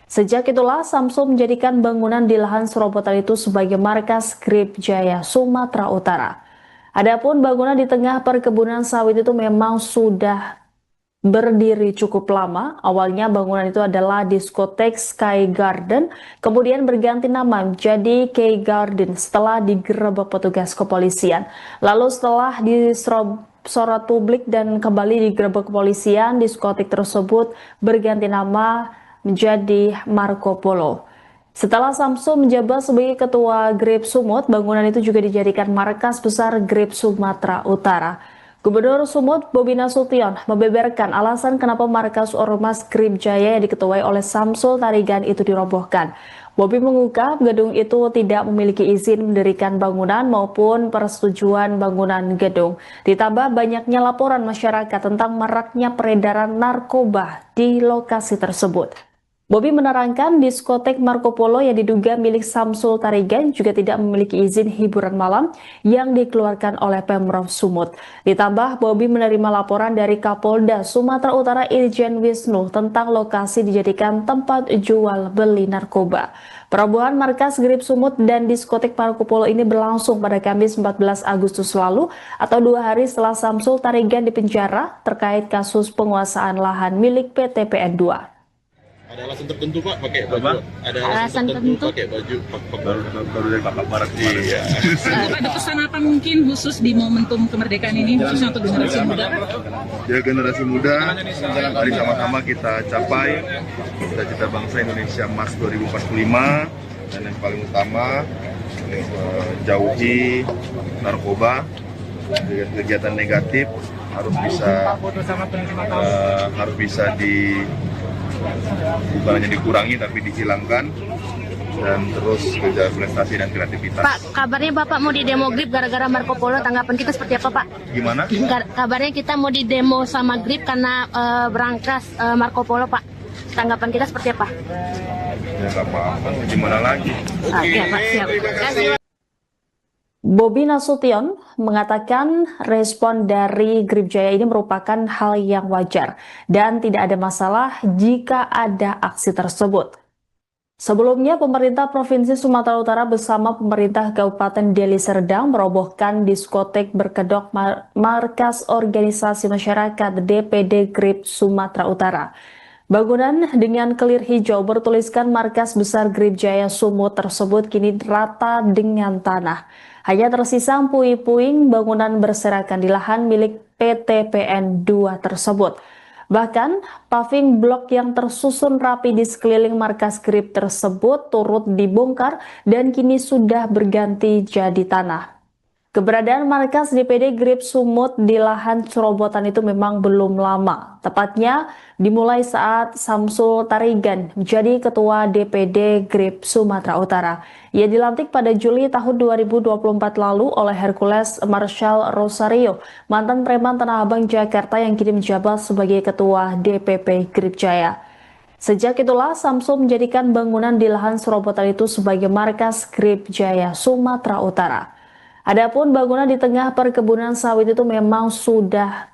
Speaker 1: Sejak itulah Samsul menjadikan bangunan di lahan serobotan itu sebagai markas Grip Jaya Sumatera Utara. Adapun bangunan di tengah perkebunan sawit itu memang sudah berdiri cukup lama. Awalnya bangunan itu adalah diskotek Sky Garden, kemudian berganti nama menjadi K Garden setelah digerebek petugas kepolisian. Lalu setelah disorot publik dan kembali digerebek kepolisian, diskotek tersebut berganti nama menjadi Marco Polo. Setelah Samsul menjabat sebagai Ketua Grip Sumut, bangunan itu juga dijadikan markas besar Grip Sumatera Utara. Gubernur Sumut Bobi Nasution membeberkan alasan kenapa markas Ormas Grip Jaya yang diketuai oleh Samsul Tarigan itu dirobohkan. Bobi mengungkap gedung itu tidak memiliki izin mendirikan bangunan maupun persetujuan bangunan gedung. Ditambah banyaknya laporan masyarakat tentang maraknya peredaran narkoba di lokasi tersebut. Bobi menerangkan diskotek Marco Polo yang diduga milik Samsul Tarigan juga tidak memiliki izin hiburan malam yang dikeluarkan oleh Pemprov Sumut. Ditambah Bobi menerima laporan dari Kapolda Sumatera Utara Irjen Wisnu tentang lokasi dijadikan tempat jual beli narkoba. Perobohan markas Grip Sumut dan diskotek Marco Polo ini berlangsung pada Kamis 14 Agustus lalu atau 2 hari setelah Samsul Tarigan dipenjara terkait kasus penguasaan lahan milik PT PN 2.
Speaker 5: Ada alasan tertentu Pak pakai baju? Ada alasan tertentu pakai baju
Speaker 2: baru dari Kakak Barat.
Speaker 5: Iya.
Speaker 3: Ada pesan apa mungkin khusus di momentum kemerdekaan ini khususnya untuk generasi muda?
Speaker 2: Ya, generasi muda, mari sama-sama kita capai cita-cita bangsa Indonesia Emas 2045, dan yang paling utama jauhi narkoba, kegiatan negatif harus bisa bukan hanya dikurangi tapi dihilangkan, dan terus kejar prestasi dan kreativitas.
Speaker 4: Pak, kabarnya Bapak mau di demo Grip gara-gara Marco Polo, tanggapan kita seperti apa Pak?
Speaker 2: Gimana?
Speaker 4: Kabarnya kita mau di demo sama Grip karena berangkas Marco Polo Pak. Tanggapan kita seperti apa?
Speaker 2: Ya nggak apa-apa, gimana lagi?
Speaker 4: Oke Pak, siap. Terima kasih.
Speaker 1: Bobi Nasution mengatakan respon dari Grip Jaya ini merupakan hal yang wajar dan tidak ada masalah jika ada aksi tersebut. Sebelumnya, pemerintah Provinsi Sumatera Utara bersama pemerintah Kabupaten Deli Serdang merobohkan diskotek berkedok markas organisasi masyarakat DPD Grip Sumatera Utara. Bangunan dengan kelir hijau bertuliskan markas besar Grip Jaya Sumut tersebut kini rata dengan tanah. Hanya tersisa puing-puing bangunan berserakan di lahan milik PT PN 2 tersebut. Bahkan, paving blok yang tersusun rapi di sekeliling markas Grip tersebut turut dibongkar dan kini sudah berganti jadi tanah. Keberadaan markas DPD Grip Sumut di lahan serobotan itu memang belum lama. Tepatnya dimulai saat Samsul Tarigan menjadi Ketua DPD Grip Sumatera Utara. Ia dilantik pada Juli tahun 2024 lalu oleh Hercules Marshall Rosario, mantan preman Tanah Abang Jakarta yang kini menjabat sebagai Ketua DPP Grip Jaya. Sejak itulah Samsul menjadikan bangunan di lahan serobotan itu sebagai markas Grip Jaya Sumatera Utara. Adapun bangunan di tengah perkebunan sawit itu memang sudah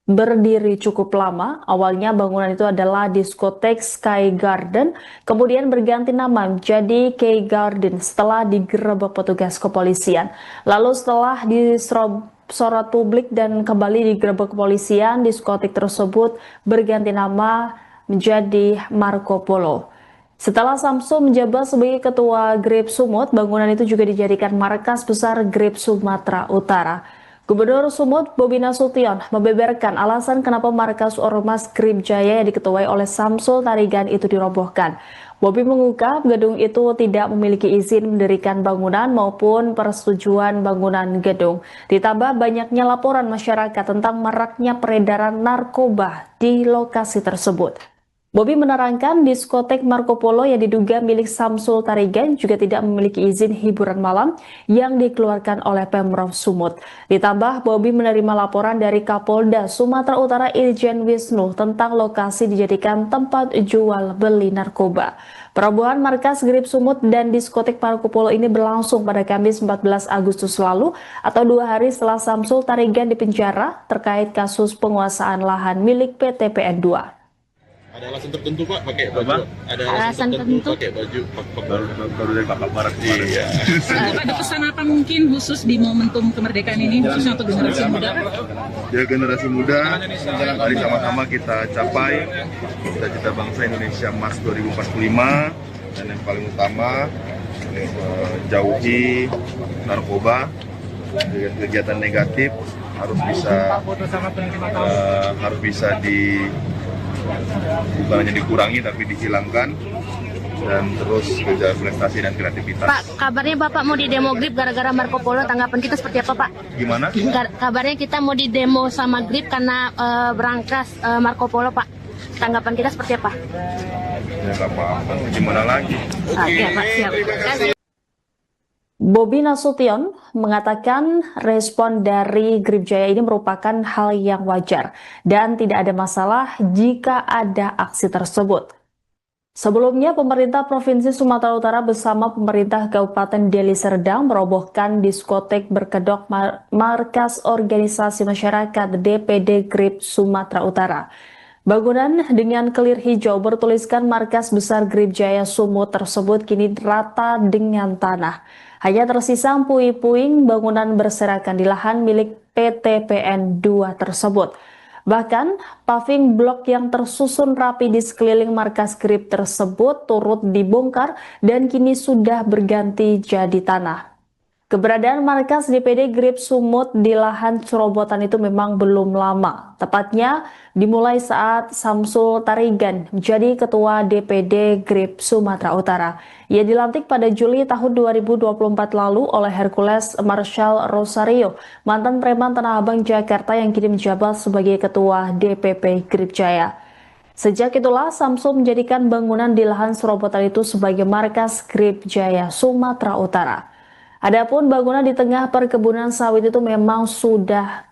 Speaker 1: berdiri cukup lama. Awalnya bangunan itu adalah diskotek Sky Garden, kemudian berganti nama menjadi K Garden setelah digerebek petugas kepolisian. Lalu setelah disorot publik dan kembali digerebek kepolisian, diskotek tersebut berganti nama menjadi Marco Polo. Setelah Samsul menjabat sebagai Ketua Grip Sumut, bangunan itu juga dijadikan markas besar Grip Sumatera Utara. Gubernur Sumut Bobi Nasution membeberkan alasan kenapa markas Ormas Grip Jaya yang diketuai oleh Samsul Tarigan itu dirobohkan. Bobi mengungkap gedung itu tidak memiliki izin mendirikan bangunan maupun persetujuan bangunan gedung. Ditambah banyaknya laporan masyarakat tentang maraknya peredaran narkoba di lokasi tersebut. Bobi menerangkan diskotek Marco Polo yang diduga milik Samsul Tarigan juga tidak memiliki izin hiburan malam yang dikeluarkan oleh Pemprov Sumut. Ditambah Bobi menerima laporan dari Kapolda Sumatera Utara Irjen Wisnu tentang lokasi dijadikan tempat jual beli narkoba. Perobohan markas Grip Sumut dan diskotek Marco Polo ini berlangsung pada Kamis 14 Agustus lalu atau 2 hari setelah Samsul Tarigan dipenjara terkait kasus penguasaan lahan milik PT PN 2.
Speaker 5: Ada alasan tertentu Pak pakai baju? Ada
Speaker 4: Alasan tertentu
Speaker 5: pakai baju
Speaker 2: Baru dari Bapak Barat kemarin.
Speaker 5: Iya.
Speaker 3: Bapak ada pesan apa mungkin khusus di momentum kemerdekaan ini, khususnya untuk generasi muda?
Speaker 2: Ya generasi muda, mari sama-sama kita capai cita-cita bangsa Indonesia Emas 2045 dan yang paling utama jauhi narkoba, kegiatan negatif harus bisa bukan hanya dikurangi tapi dihilangkan dan terus kejar prestasi dan kreativitas.
Speaker 4: Pak, kabarnya Bapak mau di demo Grip gara-gara Marco Polo, tanggapan kita seperti apa Pak?
Speaker 2: Gimana?
Speaker 4: Kabarnya kita mau di demo sama Grip karena berangkas Marco Polo Pak. Tanggapan kita seperti apa?
Speaker 2: Ya nggak apa-apa, gimana lagi?
Speaker 4: Oke Pak, siap. Terima kasih.
Speaker 1: Bobi Nasution mengatakan respon dari Grip Jaya ini merupakan hal yang wajar dan tidak ada masalah jika ada aksi tersebut. Sebelumnya, pemerintah Provinsi Sumatera Utara bersama pemerintah Kabupaten Deli Serdang merobohkan diskotek berkedok markas organisasi masyarakat DPD Grip Sumatera Utara. Bangunan dengan kelir hijau bertuliskan markas besar Grip Jaya Sumut tersebut kini rata dengan tanah. Hanya tersisa puing-puing bangunan berserakan di lahan milik PT PN 2 tersebut. Bahkan, paving blok yang tersusun rapi di sekeliling markas Grip tersebut turut dibongkar dan kini sudah berganti jadi tanah. Keberadaan markas DPD Grip Sumut di lahan serobotan itu memang belum lama. Tepatnya dimulai saat Samsul Tarigan menjadi Ketua DPD Grip Sumatera Utara. Ia dilantik pada Juli tahun 2024 lalu oleh Hercules Marshall Rosario, mantan preman Tanah Abang Jakarta yang kini menjabat sebagai Ketua DPP Grip Jaya. Sejak itulah Samsul menjadikan bangunan di lahan serobotan itu sebagai markas Grip Jaya Sumatera Utara. Adapun bangunan di tengah perkebunan sawit itu memang sudah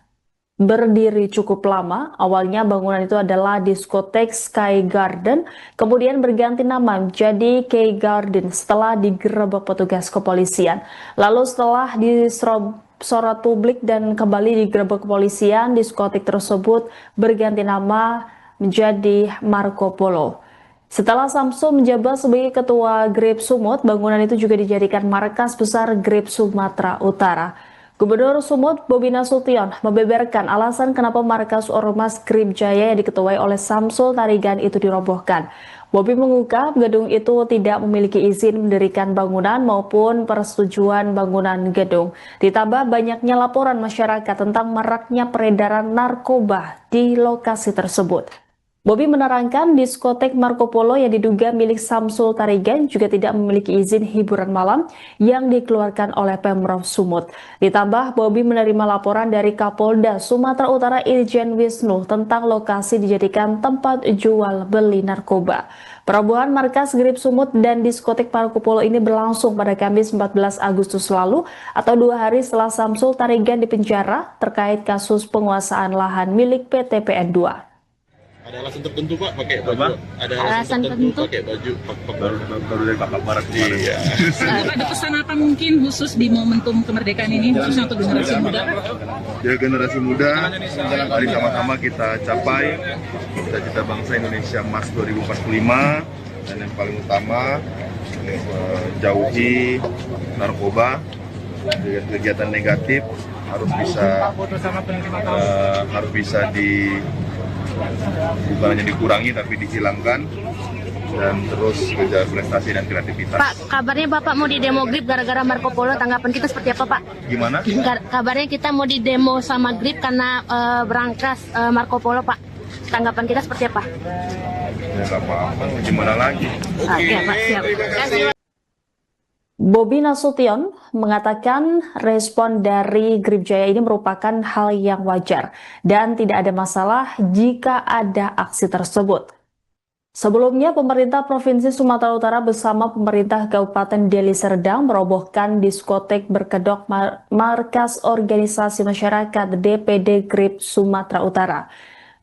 Speaker 1: berdiri cukup lama. Awalnya bangunan itu adalah diskotek Sky Garden, kemudian berganti nama menjadi K Garden setelah digerebek petugas kepolisian. Lalu setelah disorot publik dan kembali digerebek kepolisian, diskotek tersebut berganti nama menjadi Marco Polo. Setelah Samsul menjabat sebagai ketua Grip Sumut, bangunan itu juga dijadikan markas besar Grip Sumatera Utara. Gubernur Sumut Bobi Nasution membeberkan alasan kenapa markas Ormas Grip Jaya yang diketuai oleh Samsul Tarigan itu dirobohkan. Bobi mengungkap gedung itu tidak memiliki izin mendirikan bangunan maupun persetujuan bangunan gedung. Ditambah banyaknya laporan masyarakat tentang maraknya peredaran narkoba di lokasi tersebut. Bobi menerangkan diskotek Marco Polo yang diduga milik Samsul Tarigan juga tidak memiliki izin hiburan malam yang dikeluarkan oleh Pemprov Sumut. Ditambah Bobi menerima laporan dari Kapolda Sumatera Utara Irjen Wisnu tentang lokasi dijadikan tempat jual beli narkoba. Perobohan markas Grip Sumut dan diskotek Marco Polo ini berlangsung pada Kamis 14 Agustus lalu atau 2 hari setelah Samsul Tarigan dipenjara terkait kasus penguasaan lahan milik PT PN 2.
Speaker 5: Ada alasan tertentu Pak pakai baju? Ada alasan tertentu pakai baju
Speaker 2: baru dari Kakak Barat kemarin.
Speaker 5: Iya.
Speaker 3: Ada pesan apa mungkin khusus di momentum kemerdekaan ini, khususnya untuk generasi muda?
Speaker 2: Ya, generasi muda, mari sama-sama kita capai cita-cita bangsa Indonesia Emas 2045, dan yang paling utama jauhi narkoba, kegiatan negatif harus bisa bukan hanya dikurangi tapi dihilangkan, dan terus kejar prestasi dan kreativitas.
Speaker 4: Pak, kabarnya Bapak mau di demo Grip gara-gara Marco Polo, tanggapan kita seperti apa Pak?
Speaker 2: Gimana?
Speaker 4: Kabarnya kita mau di demo sama Grip karena berangkas Marco Polo Pak. Tanggapan kita seperti apa?
Speaker 2: Ya nggak apa-apa, gimana lagi?
Speaker 4: Oke Pak, siap.
Speaker 1: Bobi Nasution mengatakan respon dari Grip Jaya ini merupakan hal yang wajar dan tidak ada masalah jika ada aksi tersebut. Sebelumnya, pemerintah Provinsi Sumatera Utara bersama pemerintah Kabupaten Deli Serdang merobohkan diskotek berkedok markas organisasi masyarakat DPD Grip Sumatera Utara.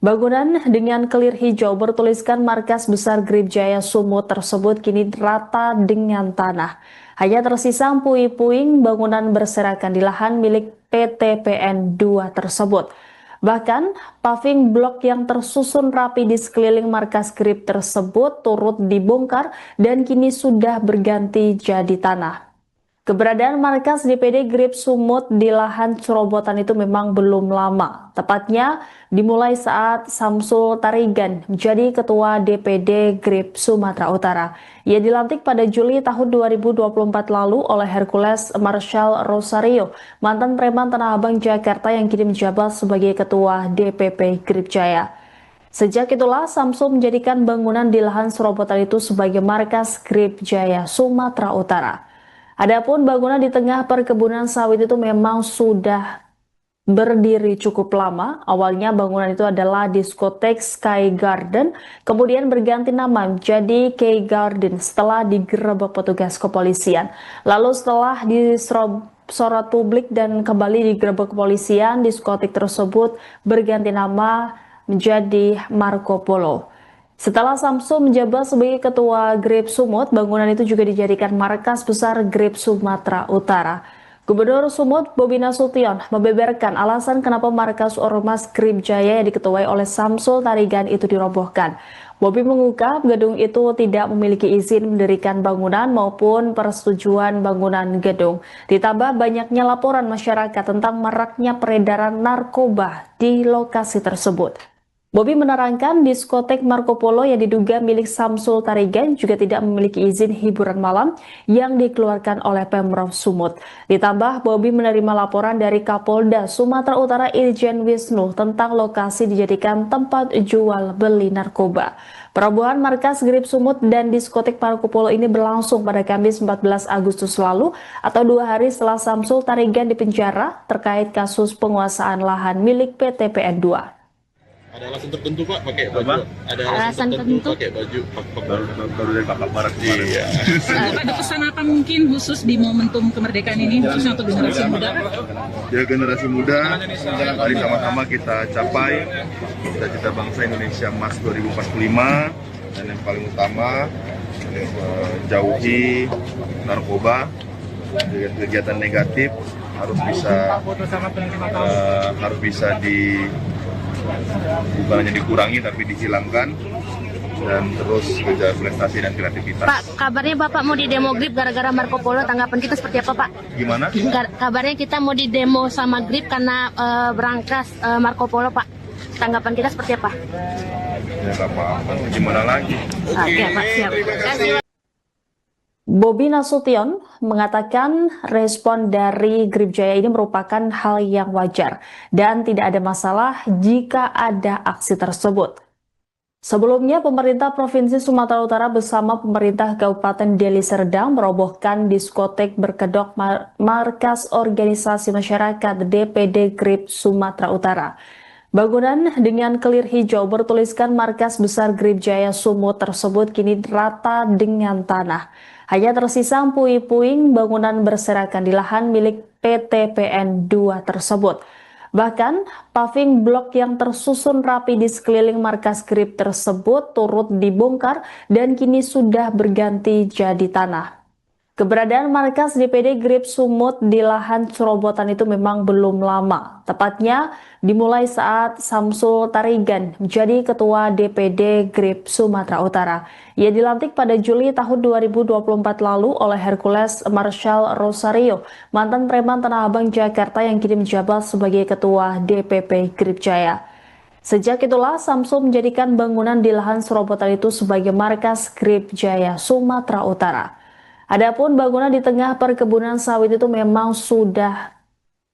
Speaker 1: Bangunan dengan kelir hijau bertuliskan markas besar Grip Jaya Sumut tersebut kini rata dengan tanah. Hanya tersisa puing-puing bangunan berserakan di lahan milik PT PN 2 tersebut. Bahkan, paving blok yang tersusun rapi di sekeliling markas Grip tersebut turut dibongkar dan kini sudah berganti jadi tanah. Keberadaan markas DPD Grip Sumut di lahan serobotan itu memang belum lama. Tepatnya dimulai saat Samsul Tarigan menjadi ketua DPD Grip Sumatera Utara. Ia dilantik pada Juli tahun 2024 lalu oleh Hercules Marshall Rosario, mantan preman Tanah Abang Jakarta yang kini menjabat sebagai ketua DPP Grip Jaya. Sejak itulah Samsul menjadikan bangunan di lahan serobotan itu sebagai markas Grip Jaya Sumatera Utara. Adapun bangunan di tengah perkebunan sawit itu memang sudah berdiri cukup lama. Awalnya bangunan itu adalah diskotek Sky Garden, kemudian berganti nama menjadi K Garden setelah digerebek petugas kepolisian. Lalu setelah disorot publik dan kembali digerebek kepolisian, diskotek tersebut berganti nama menjadi Marco Polo. Setelah Samsul menjabat sebagai ketua Grip Sumut, bangunan itu juga dijadikan markas besar Grip Sumatera Utara. Gubernur Sumut Bobi Nasution membeberkan alasan kenapa markas Ormas Grip Jaya yang diketuai oleh Samsul Tarigan itu dirobohkan. Bobi mengungkap gedung itu tidak memiliki izin mendirikan bangunan maupun persetujuan bangunan gedung. Ditambah banyaknya laporan masyarakat tentang maraknya peredaran narkoba di lokasi tersebut. Bobi menerangkan diskotek Marco Polo yang diduga milik Samsul Tarigan juga tidak memiliki izin hiburan malam yang dikeluarkan oleh Pemprov Sumut. Ditambah Bobi menerima laporan dari Kapolda Sumatera Utara Irjen Wisnu tentang lokasi dijadikan tempat jual beli narkoba. Perobohan markas Grip Sumut dan diskotek Marco Polo ini berlangsung pada Kamis 14 Agustus lalu atau 2 hari setelah Samsul Tarigan dipenjara terkait kasus penguasaan lahan milik PT PN 2.
Speaker 5: Ada alasan tertentu Pak pakai baju? Ada
Speaker 4: Alasan tertentu
Speaker 5: pakai baju
Speaker 2: Baru dari kakak barat kemarin.
Speaker 5: Iya.
Speaker 3: Ada pesan apa mungkin khusus di momentum kemerdekaan ini, khususnya untuk generasi muda?
Speaker 2: Ya, generasi muda, mari sama-sama kita capai cita-cita bangsa Indonesia Emas 2045, dan yang paling utama jauhi narkoba, kegiatan negatif harus bisa bukan hanya dikurangi tapi dihilangkan, dan terus kejar prestasi dan kreativitas.
Speaker 4: Pak, kabarnya Bapak mau di demo Grip gara-gara Marco Polo, tanggapan kita seperti apa Pak?
Speaker 2: Gimana?
Speaker 4: Kabarnya kita mau di demo sama Grip karena berangkas Marco Polo Pak, tanggapan kita seperti apa?
Speaker 2: Ya nggak apa-apa, gimana lagi?
Speaker 4: Oke Pak, siap. Terima kasih.
Speaker 1: Bobi Nasution mengatakan respon dari Grip Jaya ini merupakan hal yang wajar dan tidak ada masalah jika ada aksi tersebut. Sebelumnya, pemerintah Provinsi Sumatera Utara bersama pemerintah Kabupaten Deli Serdang merobohkan diskotek berkedok markas organisasi masyarakat DPD Grip Sumatera Utara. Bangunan dengan kelir hijau bertuliskan markas besar Grip Jaya Sumut tersebut kini rata dengan tanah. Hanya tersisa puing-puing bangunan berserakan di lahan milik PT PN 2 tersebut. Bahkan, paving blok yang tersusun rapi di sekeliling markas Grip tersebut turut dibongkar dan kini sudah berganti jadi tanah. Keberadaan markas DPD Grip Sumut di lahan serobotan itu memang belum lama. Tepatnya dimulai saat Samsul Tarigan menjadi Ketua DPD Grip Sumatera Utara. Ia dilantik pada Juli tahun 2024 lalu oleh Hercules Marshall Rosario, mantan preman Tanah Abang Jakarta yang kini menjabat sebagai Ketua DPP Grip Jaya. Sejak itulah Samsul menjadikan bangunan di lahan serobotan itu sebagai markas Grip Jaya Sumatera Utara. Adapun bangunan di tengah perkebunan sawit itu memang sudah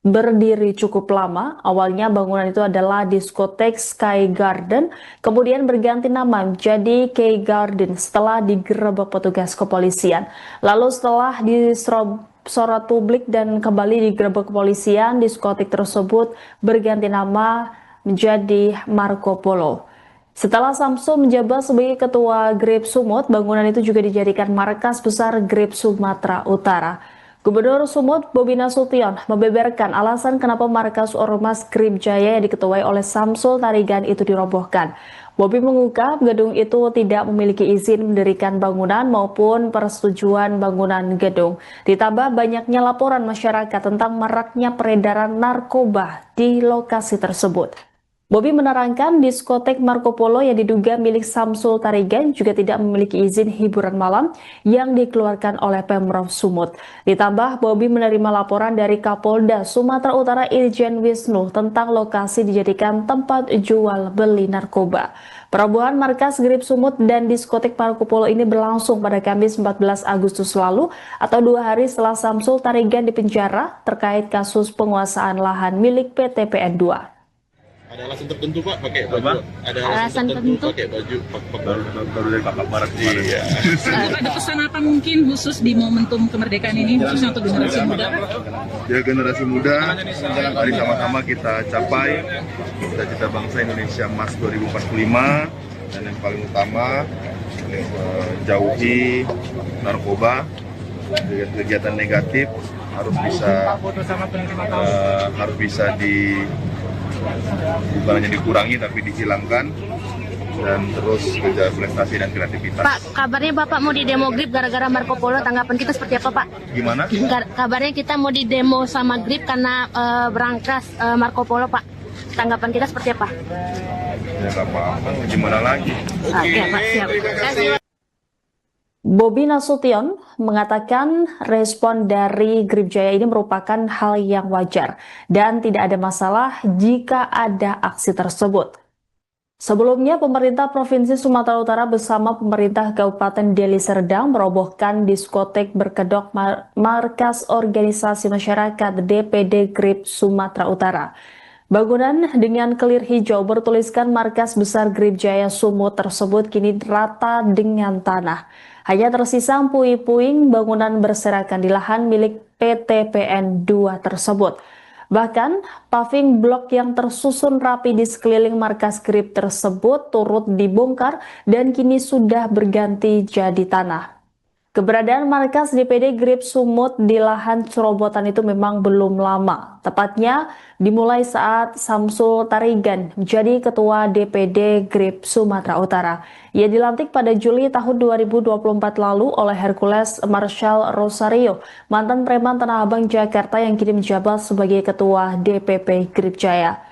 Speaker 1: berdiri cukup lama. Awalnya bangunan itu adalah diskotek Sky Garden, kemudian berganti nama menjadi K Garden setelah digerebek petugas kepolisian. Lalu setelah disorot publik dan kembali digerebek kepolisian, diskotek tersebut berganti nama menjadi Marco Polo. Setelah Samsul menjabat sebagai Ketua Grip Sumut, bangunan itu juga dijadikan markas besar Grip Sumatera Utara. Gubernur Sumut Bobi Nasution membeberkan alasan kenapa markas Ormas Grip Jaya yang diketuai oleh Samsul Tarigan itu dirobohkan. Bobi mengungkap gedung itu tidak memiliki izin mendirikan bangunan maupun persetujuan bangunan gedung. Ditambah banyaknya laporan masyarakat tentang maraknya peredaran narkoba di lokasi tersebut. Bobi menerangkan diskotek Marco Polo yang diduga milik Samsul Tarigan juga tidak memiliki izin hiburan malam yang dikeluarkan oleh Pemprov Sumut. Ditambah Bobi menerima laporan dari Kapolda Sumatera Utara Irjen Wisnu tentang lokasi dijadikan tempat jual beli narkoba. Perobohan markas Grip Sumut dan diskotek Marco Polo ini berlangsung pada Kamis 14 Agustus lalu atau 2 hari setelah Samsul Tarigan dipenjara terkait kasus penguasaan lahan milik PT PN 2.
Speaker 5: Ada alasan tertentu Pak pakai baju? Ada
Speaker 4: Alasan tertentu
Speaker 5: pakai baju
Speaker 2: Baru dari kakak barat kemarin.
Speaker 5: Iya.
Speaker 3: Ada pesan apa mungkin khusus di momentum kemerdekaan ini, khususnya untuk generasi muda?
Speaker 2: Ya, generasi muda, mari sama-sama kita capai cita-cita bangsa Indonesia Emas 2045, dan yang paling utama jauhi narkoba, kegiatan negatif harus bisa bukan hanya dikurangi tapi dihilangkan, dan terus kejar prestasi dan kreativitas.
Speaker 4: Pak, kabarnya Bapak mau di demo Grip gara-gara Marco Polo, tanggapan kita seperti apa Pak?
Speaker 2: Gimana?
Speaker 4: Kabarnya kita mau di demo sama Grip karena berangkas Marco Polo Pak, tanggapan kita seperti apa?
Speaker 2: Ya nggak apa-apa, gimana lagi?
Speaker 4: Oke Pak, siap. Terima kasih.
Speaker 1: Bobi Nasution mengatakan respon dari Grip Jaya ini merupakan hal yang wajar dan tidak ada masalah jika ada aksi tersebut. Sebelumnya, pemerintah Provinsi Sumatera Utara bersama pemerintah Kabupaten Deli Serdang merobohkan diskotek berkedok markas organisasi masyarakat DPD Grip Sumatera Utara. Bangunan dengan kelir hijau bertuliskan markas besar Grip Jaya Sumut tersebut kini rata dengan tanah. Hanya tersisa puing-puing bangunan berserakan di lahan milik PT PN 2 tersebut. Bahkan, paving blok yang tersusun rapi di sekeliling markas Grip tersebut turut dibongkar dan kini sudah berganti jadi tanah. Keberadaan markas DPD Grip Sumut di lahan cerobotan itu memang belum lama. Tepatnya dimulai saat Samsul Tarigan menjadi Ketua DPD Grip Sumatera Utara. Ia dilantik pada Juli tahun 2024 lalu oleh Hercules Marshall Rosario, mantan preman Tanah Abang Jakarta yang kini menjabat sebagai Ketua DPP Grip Jaya.